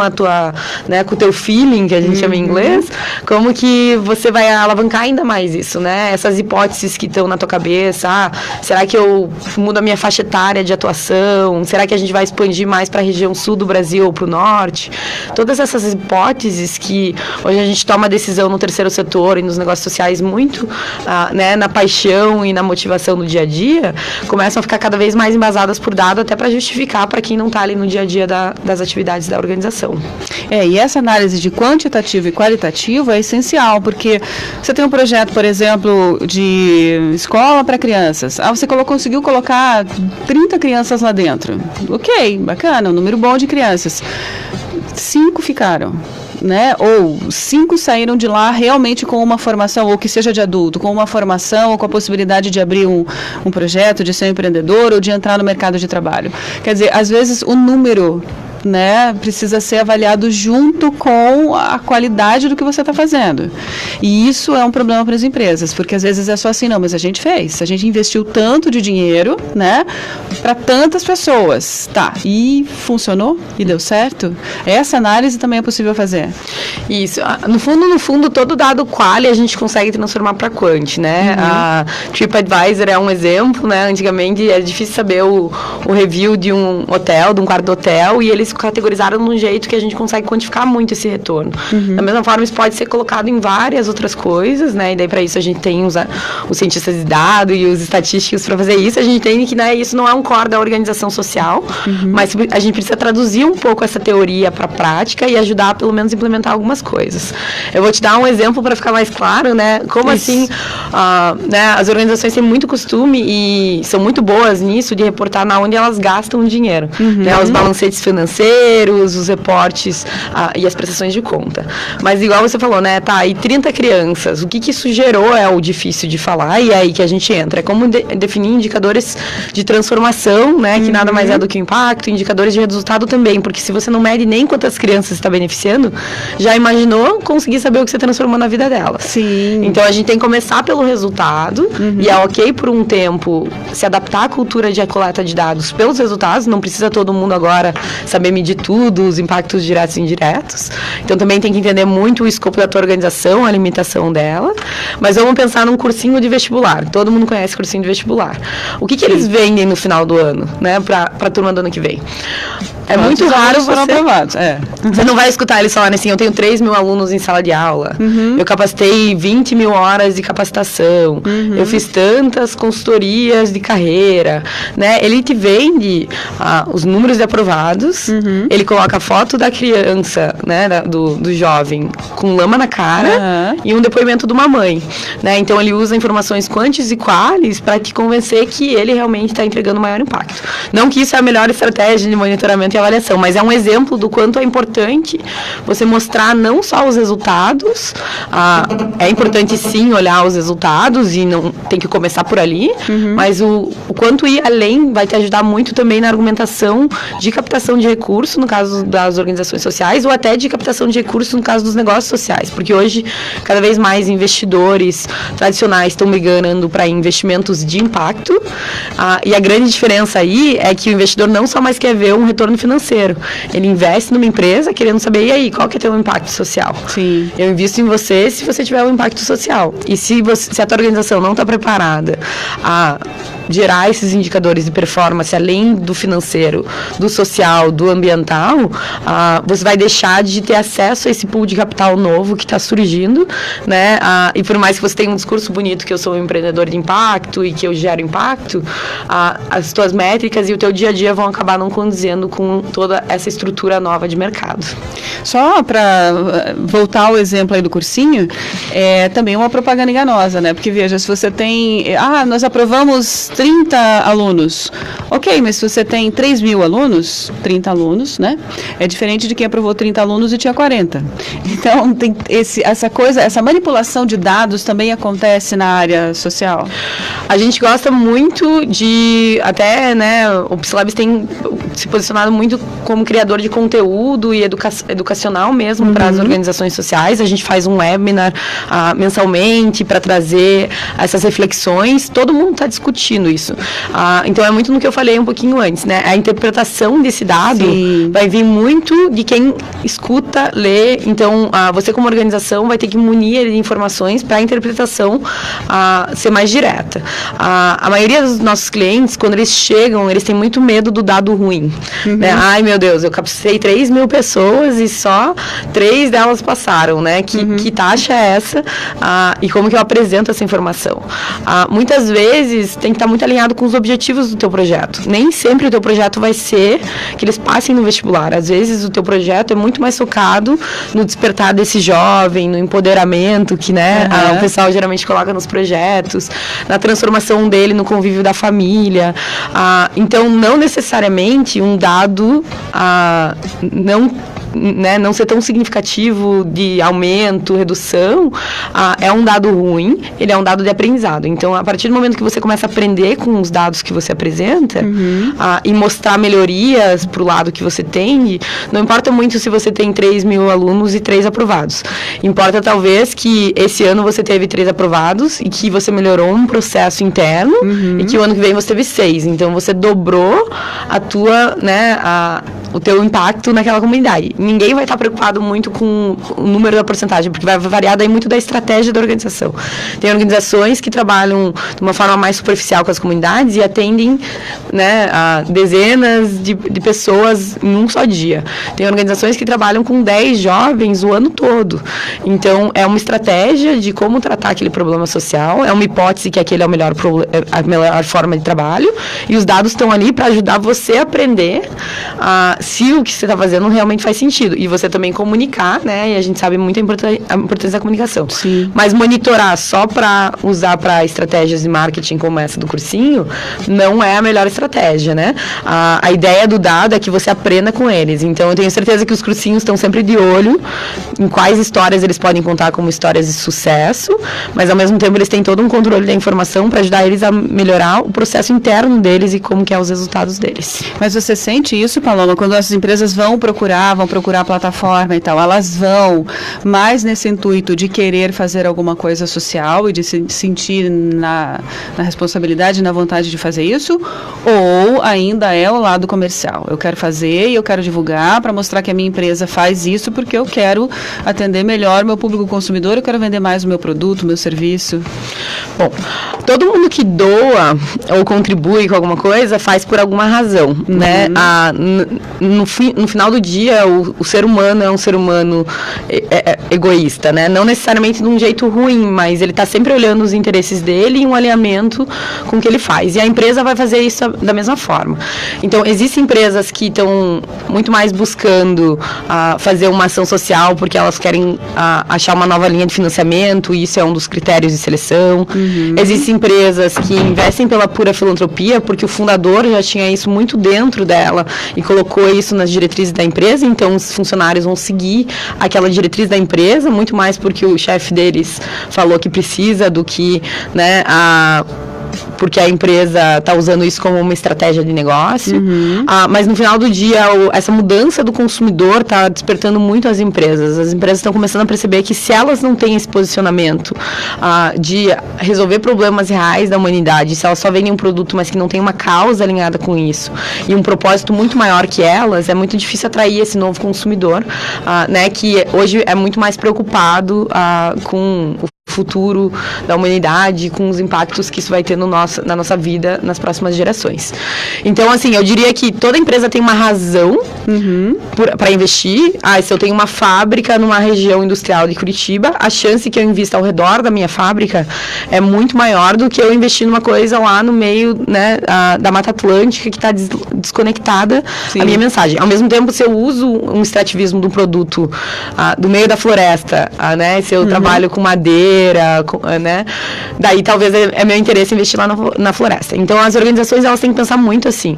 [SPEAKER 12] né, com o teu feeling, que a gente chama em inglês, como que você vai alavancar ainda mais isso, né? Essas hipóteses que estão na tua cabeça, será que eu mudo a minha faixa etária de atuação? Será que a gente vai expandir mais para a região sul do Brasil ou para o norte? Todas essas hipóteses que hoje a gente toma decisão no terceiro setor e nos negócios sociais muito, né, na paixão e na motivação do dia a dia, começam a ficar cada vez mais embasadas por dado, até para justificar para quem não está ali no dia a dia das atividades da organização.
[SPEAKER 4] E essa análise de quantitativo e qualitativo é essencial, porque você tem um projeto, por exemplo, de escola para crianças. Você conseguiu colocar 30 crianças lá dentro. Ok, bacana, um número bom de crianças. 5 ficaram. né, ou 5 saíram de lá realmente com uma formação, ou que seja de adulto, com uma formação ou com a possibilidade de abrir um projeto, de ser um empreendedor ou de entrar no mercado de trabalho. Quer dizer, às vezes o número, né, precisa ser avaliado junto com a qualidade do que você está fazendo. E isso é um problema para as empresas, porque às vezes é só assim, não, mas a gente investiu tanto de dinheiro, né, para tantas pessoas, tá, e funcionou? E deu certo? Essa análise também é possível fazer.
[SPEAKER 12] Isso, no fundo, todo dado quali a gente consegue transformar para quant, né? A TripAdvisor é um exemplo, né? Antigamente era difícil saber o review de um hotel, de um quarto de hotel, e eles categorizaram de um jeito que a gente consegue quantificar muito esse retorno. Da mesma forma, isso pode ser colocado em várias outras coisas, né? E daí para isso a gente tem os cientistas de dados e os estatísticos para fazer isso. A gente entende que, né, isso não é um core da organização social, mas a gente precisa traduzir um pouco essa teoria para a prática e ajudar, pelo menos, a implementar algumas coisas. Eu vou te dar um exemplo para ficar mais claro, né? Como assim, né, as organizações têm muito costume e são muito boas nisso de reportar na onde elas gastam o dinheiro, né? Os balancetes financeiros, os reportes e as prestações de conta. Mas igual você falou, né, tá, e 30 crianças, o que isso gerou é o difícil de falar, e é aí que a gente entra. É como definir indicadores de transformação, né, que nada mais é do que o impacto, indicadores de resultado também, porque se você não mede nem quantas crianças está beneficiando, já imaginou conseguir saber o que você transformou na vida delas.
[SPEAKER 4] Sim.
[SPEAKER 12] Então a gente tem que começar pelo resultado, e é ok por um tempo se adaptar à cultura de coleta de dados pelos resultados, não precisa todo mundo agora saber medir tudo, os impactos diretos e indiretos. Então também tem que entender muito o escopo da tua organização, a limitação dela. Mas vamos pensar num cursinho de vestibular. Todo mundo conhece cursinho de vestibular. O que eles vendem no final do ano, né, para a turma do ano que vem? É muito raro você não vai escutar eles falarem assim, eu tenho 3 mil alunos em sala de aula, eu capacitei 20 mil horas de capacitação, eu fiz tantas consultorias de carreira, né? Ele te vende os números de aprovados, ele coloca a foto da criança, né, do jovem com lama na cara e um depoimento de uma mãe, né? Então ele usa informações quantis e qualis para te convencer que ele realmente está entregando maior impacto. Não que isso é a melhor estratégia de monitoramento e avaliação, mas é um exemplo do quanto é importante você mostrar não só os resultados, é importante sim olhar os resultados e não tem que começar por ali, mas o quanto ir além vai te ajudar muito também na argumentação de captação de recursos, no caso das organizações sociais, ou até de captação de recursos no caso dos negócios sociais, porque hoje cada vez mais investidores tradicionais estão migrando para investimentos de impacto, e a grande diferença aí é que o investidor não só mais quer ver um retorno financeiro, ele investe numa empresa querendo saber, e aí, qual que é o teu impacto social?
[SPEAKER 4] Sim.
[SPEAKER 12] Eu invisto em você se você tiver um impacto social. E se a tua organização não está preparada a gerar esses indicadores de performance além do financeiro, do social, do ambiental, você vai deixar de ter acesso a esse pool de capital novo que está surgindo, né? E por mais que você tenha um discurso bonito que eu sou um empreendedor de impacto e que eu gero impacto, as tuas métricas e o teu dia a dia vão acabar não condizendo com toda essa estrutura nova de mercado.
[SPEAKER 4] Só para voltar ao exemplo aí do cursinho, é também uma propaganda enganosa, né? Porque veja, se você tem, nós aprovamos 30 alunos, ok, mas se você tem 3 mil alunos, 30 alunos, né? É diferente de quem aprovou 30 alunos e tinha 40. Então, tem essa manipulação de dados também acontece na área social?
[SPEAKER 12] A gente gosta muito de, até, né, o Psylabs tem se posicionado muito como criador de conteúdo e educacional mesmo para as organizações sociais. A gente faz um webinar mensalmente para trazer essas reflexões. Todo mundo está discutindo isso. Então é muito no que eu falei um pouquinho antes, né? A interpretação desse dado vai vir muito de quem escuta, lê. Então você como organização vai ter que munir de informações para a interpretação ser mais direta. A maioria dos nossos clientes, quando eles chegam, eles têm muito medo do dado ruim. Né? Ai, meu Deus, eu capacitei 3 mil pessoas e só 3 delas passaram, né? Que taxa é essa? E como que eu apresento essa informação? Muitas vezes tem que estar muito alinhado com os objetivos do teu projeto. Nem sempre o teu projeto vai ser que eles passem no vestibular. Às vezes o teu projeto é muito mais focado no despertar desse jovem, no empoderamento que, né, o pessoal geralmente coloca nos projetos, na transformação dele no convívio da família. Então, não necessariamente um dado né, não ser tão significativo de aumento, redução, é um dado ruim, ele é um dado de aprendizado. Então, a partir do momento que você começa a aprender com os dados que você apresenta e mostrar melhorias para o lado que você tem, não importa muito se você tem 3.000 alunos e 3 aprovados. Importa, talvez, que esse ano você teve 3 aprovados e que você melhorou um processo interno e que o ano que vem você teve 6. Então, você dobrou a tua, né, o teu impacto naquela comunidade. Ninguém vai estar preocupado muito com o número da porcentagem, porque vai variar daí muito da estratégia da organização. Tem organizações que trabalham de uma forma mais superficial com as comunidades e atendem, né, a dezenas de pessoas em um só dia. Tem organizações que trabalham com 10 jovens o ano todo. Então, é uma estratégia de como tratar aquele problema social, é uma hipótese que aquele é a melhor forma de trabalho, e os dados estão ali para ajudar você a aprender se o que você está fazendo realmente faz sentido. E você também comunicar, né? E a gente sabe muito a importância da comunicação.
[SPEAKER 4] Sim.
[SPEAKER 12] Mas monitorar só para usar para estratégias de marketing como essa do cursinho, não é a melhor estratégia, né? A ideia do dado é que você aprenda com eles. Então, eu tenho certeza que os cursinhos estão sempre de olho em quais histórias eles podem contar como histórias de sucesso, mas ao mesmo tempo eles têm todo um controle da informação para ajudar eles a melhorar o processo interno deles e como que é os resultados deles.
[SPEAKER 4] Mas você sente isso, Paloma, quando as empresas vão procurar a plataforma e tal, elas vão mais nesse intuito de querer fazer alguma coisa social e de se sentir na responsabilidade, na vontade de fazer isso, ou ainda é o lado comercial? Eu quero fazer e eu quero divulgar para mostrar que a minha empresa faz isso porque eu quero atender melhor o meu público consumidor, eu quero vender mais o meu produto, o meu serviço.
[SPEAKER 12] Bom, todo mundo que doa ou contribui com alguma coisa faz por alguma razão, né? No final do dia, o ser humano é um ser humano egoísta, né? Não necessariamente de um jeito ruim, mas ele está sempre olhando os interesses dele e um alinhamento com o que ele faz. E a empresa vai fazer isso da mesma forma. Então, existem empresas que estão muito mais buscando fazer uma ação social porque elas querem achar uma nova linha de financiamento, e isso é um dos critérios de seleção. Existem empresas que investem pela pura filantropia porque o fundador já tinha isso muito dentro dela e colocou isso nas diretrizes da empresa, então os funcionários vão seguir aquela diretriz da empresa, muito mais porque o chefe deles falou que precisa do que, né, porque a empresa está usando isso como uma estratégia de negócio. Mas no final do dia, essa mudança do consumidor está despertando muito as empresas. As empresas estão começando a perceber que se elas não têm esse posicionamento de resolver problemas reais da humanidade, se elas só vendem um produto, mas que não tem uma causa alinhada com isso, e um propósito muito maior que elas, é muito difícil atrair esse novo consumidor, né, que hoje é muito mais preocupado com o futuro da humanidade, com os impactos que isso vai ter na nossa vida nas próximas gerações. Então, assim, eu diria que toda empresa tem uma razão para investir. Se eu tenho uma fábrica numa região industrial de Curitiba, a chance que eu invista ao redor da minha fábrica é muito maior do que eu investir numa coisa lá no meio, né, da Mata Atlântica, que está desconectada a minha mensagem. Ao mesmo tempo, se eu uso um extrativismo do produto do meio da floresta, né, se eu trabalho com madeira, né? Daí talvez é meu interesse investir lá na floresta. Então as organizações, elas têm que pensar muito assim,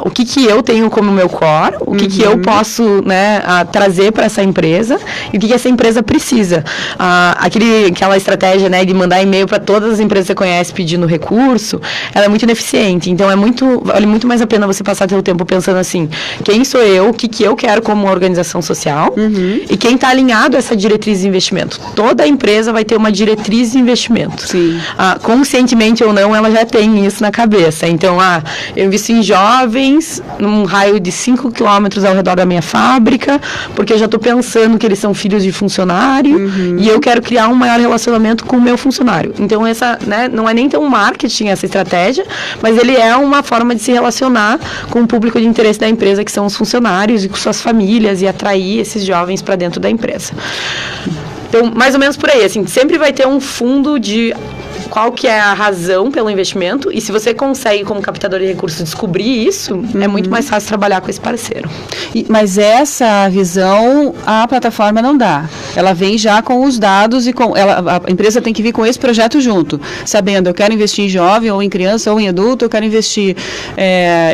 [SPEAKER 12] o que eu tenho como meu core, o que eu posso, né, trazer para essa empresa e o que essa empresa precisa. Aquela estratégia, né, de mandar e-mail para todas as empresas que você conhece pedindo recurso, ela é muito ineficiente. Então vale muito mais a pena você passar seu tempo pensando assim, quem sou eu, o que eu quero como uma organização social e quem está alinhado a essa diretriz de investimento. Toda empresa vai ter uma diretriz de investimento. Conscientemente ou não, ela já tem isso na cabeça. Então, eu invisto em jovens num raio de 5 quilômetros ao redor da minha fábrica, porque eu já estou pensando que eles são filhos de funcionário e eu quero criar um maior relacionamento com o meu funcionário. Então, essa, né, não é nem tão marketing essa estratégia, mas ele é uma forma de se relacionar com o público de interesse da empresa, que são os funcionários e com suas famílias, e atrair esses jovens para dentro da empresa. Então, mais ou menos por aí, assim, sempre vai ter um fundo de qual que é a razão pelo investimento, e se você consegue, como captador de recursos, descobrir isso, é muito mais fácil trabalhar com esse parceiro.
[SPEAKER 4] Mas essa visão a plataforma não dá. Ela vem já com os dados e a empresa tem que vir com esse projeto junto, sabendo, eu quero investir em jovem, ou em criança, ou em adulto, eu quero investir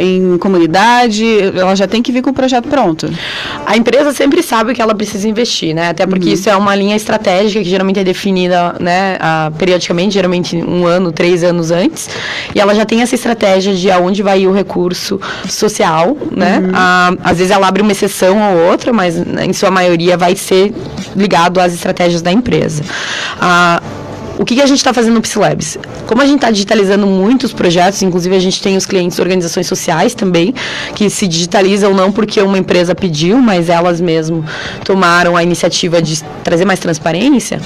[SPEAKER 4] em comunidade, ela já tem que vir com o projeto pronto.
[SPEAKER 12] A empresa sempre sabe o que ela precisa investir, né? Até porque isso é uma linha estratégica que geralmente é definida, né, periodicamente, geralmente 1 ano, 3 anos antes, e ela já tem essa estratégia de aonde vai ir o recurso social, né? Às vezes ela abre uma exceção ou outra, mas em sua maioria vai ser ligado às estratégias da empresa. O que a gente está fazendo no PsyLabs? Como a gente está digitalizando muitos projetos, inclusive a gente tem os clientes organizações sociais também, que se digitalizam não porque uma empresa pediu, mas elas mesmo tomaram a iniciativa de trazer mais transparência,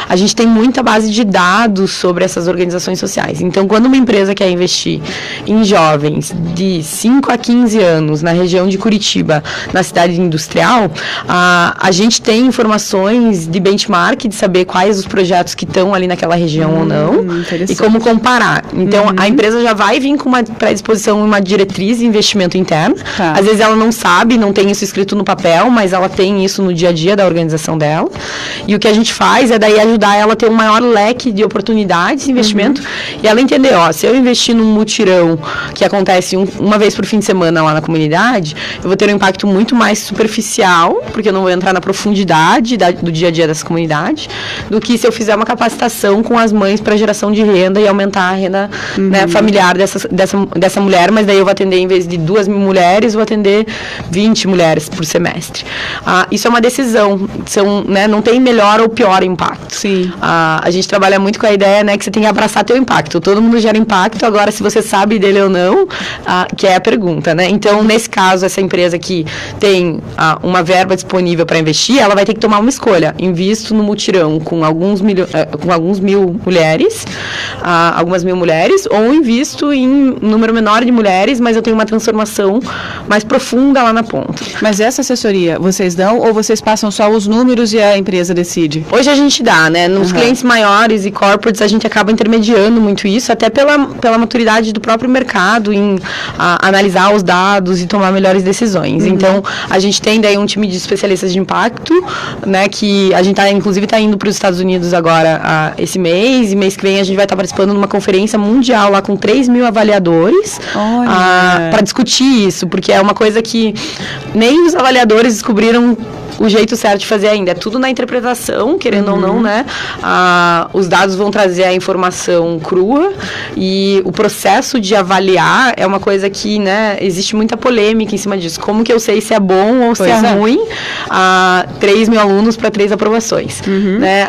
[SPEAKER 12] a gente tem muita base de dados sobre essas organizações sociais. Então, quando uma empresa quer investir em jovens de 5 a 15 anos na região de Curitiba, na cidade industrial, a gente tem informações de benchmark, de saber quais os projetos que estão ali naquela região ou não, e como comparar. Então, a empresa já vai vir com uma predisposição, uma diretriz de investimento interno. Às vezes ela não sabe, não tem isso escrito no papel, mas ela tem isso no dia a dia da organização dela. E o que a gente faz é daí ajudar ela a ter um maior leque de oportunidades de investimento e ela entender, se eu investir num mutirão que acontece uma vez por fim de semana lá na comunidade, eu vou ter um impacto muito mais superficial, porque eu não vou entrar na profundidade do dia a dia dessa comunidade, do que se eu fizer uma capacitação com as mães para geração de renda e aumentar a renda, né, familiar dessa mulher, mas daí eu vou atender, em vez de 2.000 mulheres, vou atender 20 mulheres por semestre. Isso é uma decisão, né, não tem melhor ou pior impacto.
[SPEAKER 4] Sim.
[SPEAKER 12] A gente trabalha muito com a ideia, né, que você tem que abraçar teu impacto. Todo mundo gera impacto, agora se você sabe dele ou não, que é a pergunta, né? Então, nesse caso, essa empresa que tem uma verba disponível para investir, ela vai ter que tomar uma escolha. Invisto no mutirão com algumas mil mulheres, ou invisto em um número menor de mulheres, mas eu tenho uma transformação mais profunda lá na ponta.
[SPEAKER 4] Mas essa assessoria vocês dão, ou vocês passam só os números e a empresa decide?
[SPEAKER 12] Hoje a gente dá, né? Nos clientes maiores e corporates, a gente acaba intermediando muito isso, até pela maturidade do próprio mercado em analisar os dados e tomar melhores decisões. Então, a gente tem daí um time de especialistas de impacto, né? Que a gente inclusive está indo para os Estados Unidos agora esse mês, e mês que vem a gente vai estar participando de uma conferência mundial lá com 3.000 avaliadores para discutir isso, porque é uma coisa que nem os avaliadores descobriram o jeito certo de fazer ainda. É tudo na interpretação, querendo ou não, né? Os dados vão trazer a informação crua, e o processo de avaliar é uma coisa que, né, existe muita polêmica em cima disso. Como que eu sei se é bom ou se é ruim? 3.000 alunos para 3 aprovações. Né?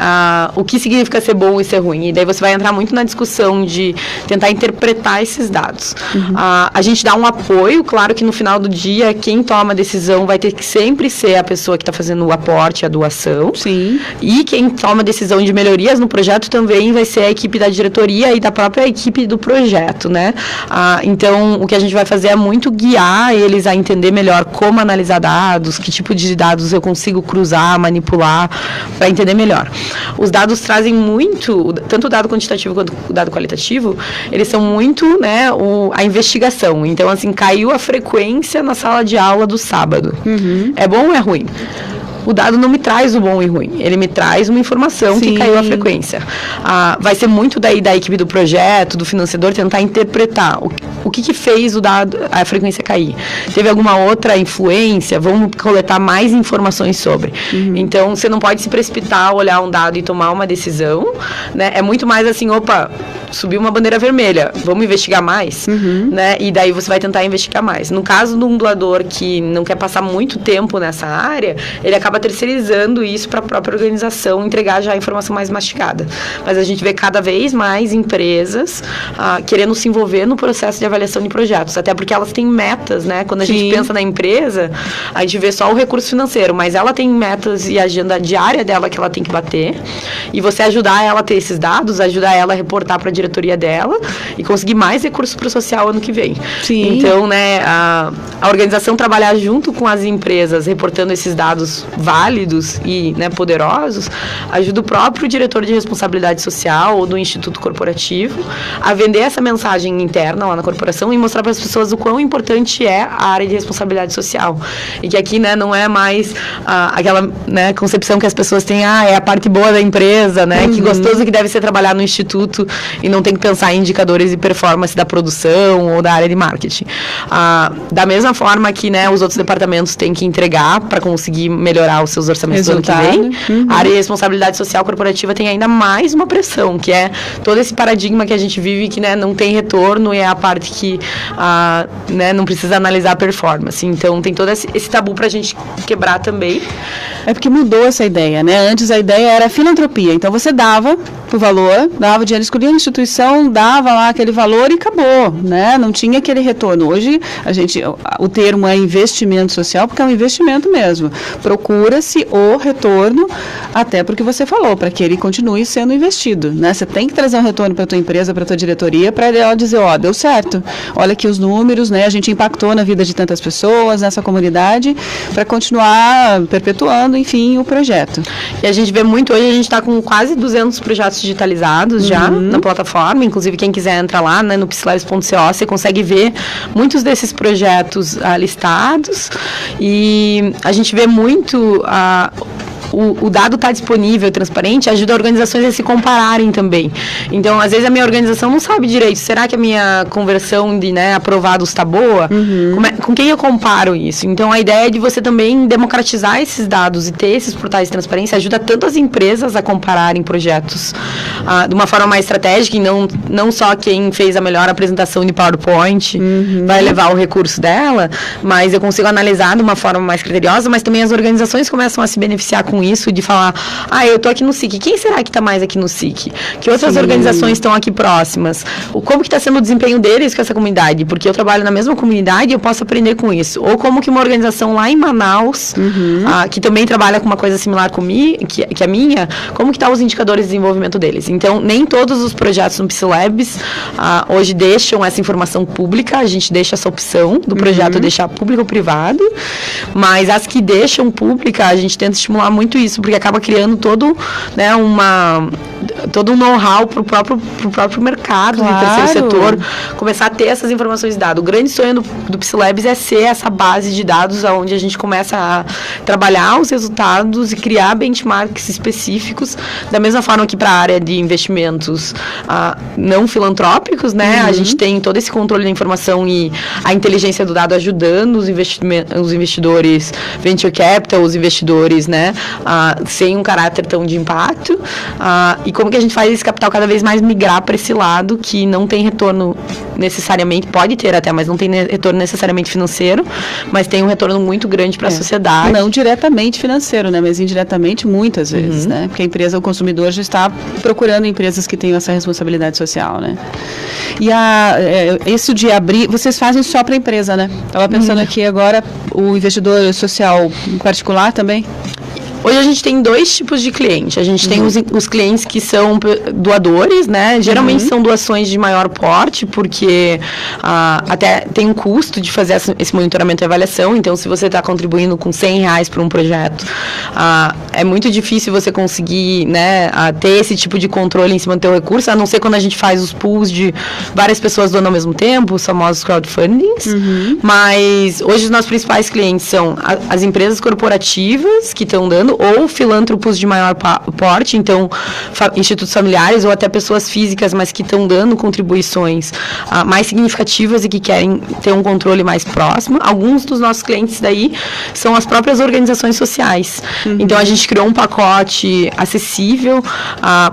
[SPEAKER 12] O que significa ser bom e ser ruim? E daí você vai entrar muito na discussão de tentar interpretar esses dados. A gente dá um apoio, claro que no final do dia, quem toma a decisão vai ter que sempre ser a pessoa que está fazendo o aporte, a doação.
[SPEAKER 4] Sim.
[SPEAKER 12] E quem toma a decisão de melhorias no projeto também vai ser a equipe da diretoria e da própria equipe do projeto, né? Então, o que a gente vai fazer é muito guiar eles a entender melhor como analisar dados, que tipo de dados eu consigo cruzar, manipular, para entender melhor. Os dados trazem muito, tanto o dado quantitativo quanto o dado qualitativo, eles são muito, né, a investigação. Então, assim, caiu a frequência na sala de aula do sábado. É bom ou é ruim? O dado não me traz o bom e ruim, ele me traz uma informação que caiu a frequência. Vai ser muito daí da equipe do projeto, do financiador, tentar interpretar o que fez o dado, a frequência cair. Teve alguma outra influência? Vamos coletar mais informações sobre. Então, você não pode se precipitar, olhar um dado e tomar uma decisão, né? É muito mais assim, subiu uma bandeira vermelha, vamos investigar mais, né? E daí você vai tentar investigar mais. No caso de um doador que não quer passar muito tempo nessa área, ele acaba terceirizando isso para a própria organização entregar já a informação mais mastigada. Mas a gente vê cada vez mais empresas querendo se envolver no processo de avaliação avaliação de projetos, até porque elas têm metas, né? Quando a gente pensa na empresa, a gente vê só o recurso financeiro, mas ela tem metas e agenda diária dela que ela tem que bater, e você ajudar ela a ter esses dados, ajudar ela a reportar para a diretoria dela e conseguir mais recursos para o social ano que vem. Então, né, a organização trabalhar junto com as empresas, reportando esses dados válidos e, né, poderosos, ajuda o próprio diretor de responsabilidade social ou do instituto corporativo a vender essa mensagem interna lá na corporação e mostrar para as pessoas o quão importante é a área de responsabilidade social. E que aqui, né, não é mais aquela, né, concepção que as pessoas têm, é a parte boa da empresa, né, que gostoso que deve ser trabalhar no instituto e não tem que pensar em indicadores de performance da produção ou da área de marketing. Da mesma forma que, né, os outros departamentos têm que entregar para conseguir melhorar os seus orçamentos do ano que vem, a área de responsabilidade social corporativa tem ainda mais uma pressão, que é todo esse paradigma que a gente vive que, né, não tem retorno e é a parte que né, não precisa analisar a performance. Então tem todo esse tabu para a gente quebrar também.
[SPEAKER 4] É porque mudou essa ideia, né? Antes a ideia era filantropia, então você dava o valor, dava dinheiro, escolhia a instituição, dava lá aquele valor e acabou, né? Não tinha aquele retorno. Hoje o termo é investimento social, porque é um investimento mesmo. Procura-se o retorno, até porque você falou, para que ele continue sendo investido, né? Você tem que trazer um retorno para a tua empresa, para a tua diretoria, para ela dizer, deu certo. Olha aqui os números, né? A gente impactou na vida de tantas pessoas, nessa comunidade, para continuar perpetuando, enfim, o projeto.
[SPEAKER 12] E a gente vê muito, hoje a gente está com quase 200 projetos digitalizados já na plataforma, inclusive quem quiser entrar lá, né, no psilabs.co, você consegue ver muitos desses projetos listados, e a gente vê muito o dado está disponível, transparente, ajuda organizações a se compararem também. Então, às vezes a minha organização não sabe direito, será que a minha conversão de, né, aprovados está boa? Com quem eu comparo isso? Então, a ideia é de você também democratizar esses dados e ter esses portais de transparência, ajuda tanto as empresas a compararem projetos de uma forma mais estratégica, e não só quem fez a melhor apresentação de PowerPoint vai levar o recurso dela, mas eu consigo analisar de uma forma mais criteriosa, mas também as organizações começam a se beneficiar com isso, de falar, eu estou aqui no SIC, quem será que está mais aqui no SIC? Que outras organizações estão aqui próximas? Como que está sendo o desempenho deles com essa comunidade? Porque eu trabalho na mesma comunidade e eu posso aprender com isso. Ou como que uma organização lá em Manaus, que também trabalha com uma coisa similar comigo, que a minha, como que estão os indicadores de desenvolvimento deles? Então, nem todos os projetos no Psilabs hoje deixam essa informação pública, a gente deixa essa opção do projeto deixar público ou privado, mas as que deixam pública, a gente tenta estimular muito isso, porque acaba criando todo, né, todo um know-how para o próprio mercado do terceiro setor, começar a ter essas informações de dados. O grande sonho do Psilabs é ser essa base de dados onde a gente começa a trabalhar os resultados e criar benchmarks específicos, da mesma forma que para a área de investimentos não filantrópicos, né? A gente tem todo esse controle da informação e a inteligência do dado ajudando os investidores venture capital, os investidores, né, sem um caráter tão de impacto, e como que a gente faz esse capital cada vez mais migrar para esse lado que não tem retorno necessariamente, pode ter até, mas não tem retorno necessariamente financeiro, mas tem um retorno muito grande para a sociedade.
[SPEAKER 4] Não diretamente financeiro, né, mas indiretamente muitas vezes, né, porque a empresa, o consumidor já está procurando empresas que tenham essa responsabilidade social, né. E isso de abrir, vocês fazem só para a empresa, né? Estava pensando aqui agora, o investidor social particular também?
[SPEAKER 12] Hoje a gente tem dois tipos de cliente. A gente tem os clientes que são doadores, né? Geralmente são doações de maior porte, porque até tem um custo de fazer esse monitoramento e avaliação. Então, se você está contribuindo com R$100 para um projeto, é muito difícil você conseguir, né, ter esse tipo de controle em cima do teu recurso, a não ser quando a gente faz os pools de várias pessoas doando ao mesmo tempo, os famosos crowdfundings. Mas hoje os nossos principais clientes são as empresas corporativas que estão dando, ou filântropos de maior porte, então institutos familiares ou até pessoas físicas, mas que estão dando contribuições mais significativas e que querem ter um controle mais próximo. Alguns dos nossos clientes daí são as próprias organizações sociais. Então a gente criou um pacote acessível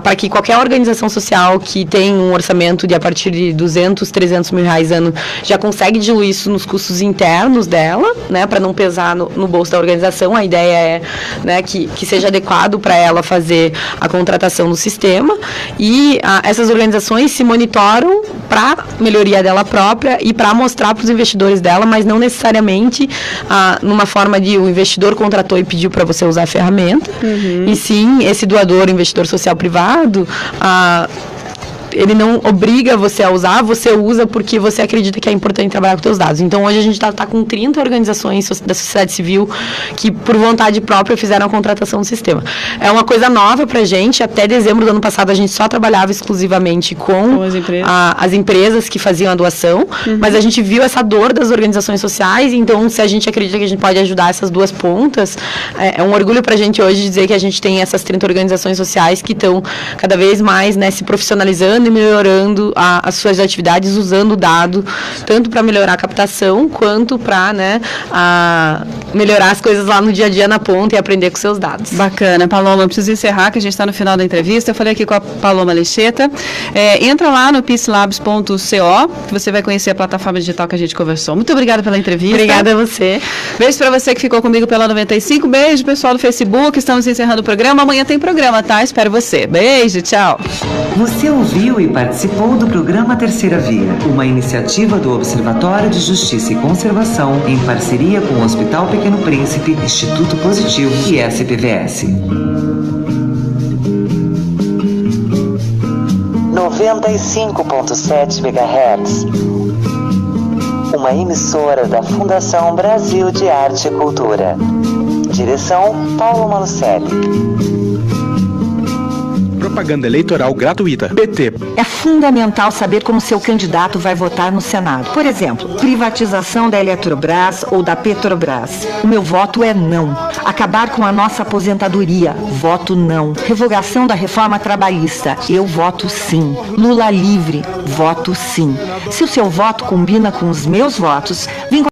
[SPEAKER 12] para que qualquer organização social que tem um orçamento de a partir de 200, 300 mil reais ano já consegue diluir isso nos custos internos dela, né, para não pesar no bolso da organização. A ideia é, né, que seja adequado para ela fazer a contratação no sistema, e essas organizações se monitoram para melhoria dela própria e para mostrar para os investidores dela, mas não necessariamente numa forma de o investidor contratou e pediu para você usar a ferramenta, e sim, esse doador, investidor social privado, ele não obriga você a usar, você usa porque você acredita que é importante trabalhar com seus dados. Então, hoje a gente está com 30 organizações da sociedade civil que, por vontade própria, fizeram a contratação do sistema. É uma coisa nova para a gente. Até dezembro do ano passado, a gente só trabalhava exclusivamente com as empresas que faziam a doação, mas a gente viu essa dor das organizações sociais. Então, se a gente acredita que a gente pode ajudar essas duas pontas, é um orgulho para a gente hoje dizer que a gente tem essas 30 organizações sociais que estão cada vez mais, né, se profissionalizando e melhorando as suas atividades, usando o dado, tanto para melhorar a captação, quanto para, né, melhorar as coisas lá no dia a dia na ponta e aprender com seus dados.
[SPEAKER 4] Bacana, Paloma, eu preciso encerrar, que a gente está no final da entrevista. Eu falei aqui com a Paloma Lecheta. Entra lá no peacelabs.co, que você vai conhecer a plataforma digital que a gente conversou. Muito obrigada pela entrevista.
[SPEAKER 12] Obrigada a você.
[SPEAKER 4] Beijo para você que ficou comigo pela 95. Beijo, pessoal do Facebook. Estamos encerrando o programa. Amanhã tem programa, tá? Espero você. Beijo, tchau.
[SPEAKER 8] Você ouviu e participou do programa Terceira Via, uma iniciativa do Observatório de Justiça e Conservação em parceria com o Hospital Pequeno Príncipe, Instituto Positivo e SPVS.
[SPEAKER 1] 95.7 MHz. Uma emissora da Fundação Brasil de Arte e Cultura. Direção Paulo Malucelli.
[SPEAKER 2] Propaganda eleitoral gratuita. PT.
[SPEAKER 13] É fundamental saber como seu candidato vai votar no Senado. Por exemplo, privatização da Eletrobras ou da Petrobras. O meu voto é não. Acabar com a nossa aposentadoria. Voto não. Revogação da reforma trabalhista. Eu voto sim. Lula livre. Voto sim. Se o seu voto combina com os meus votos, vem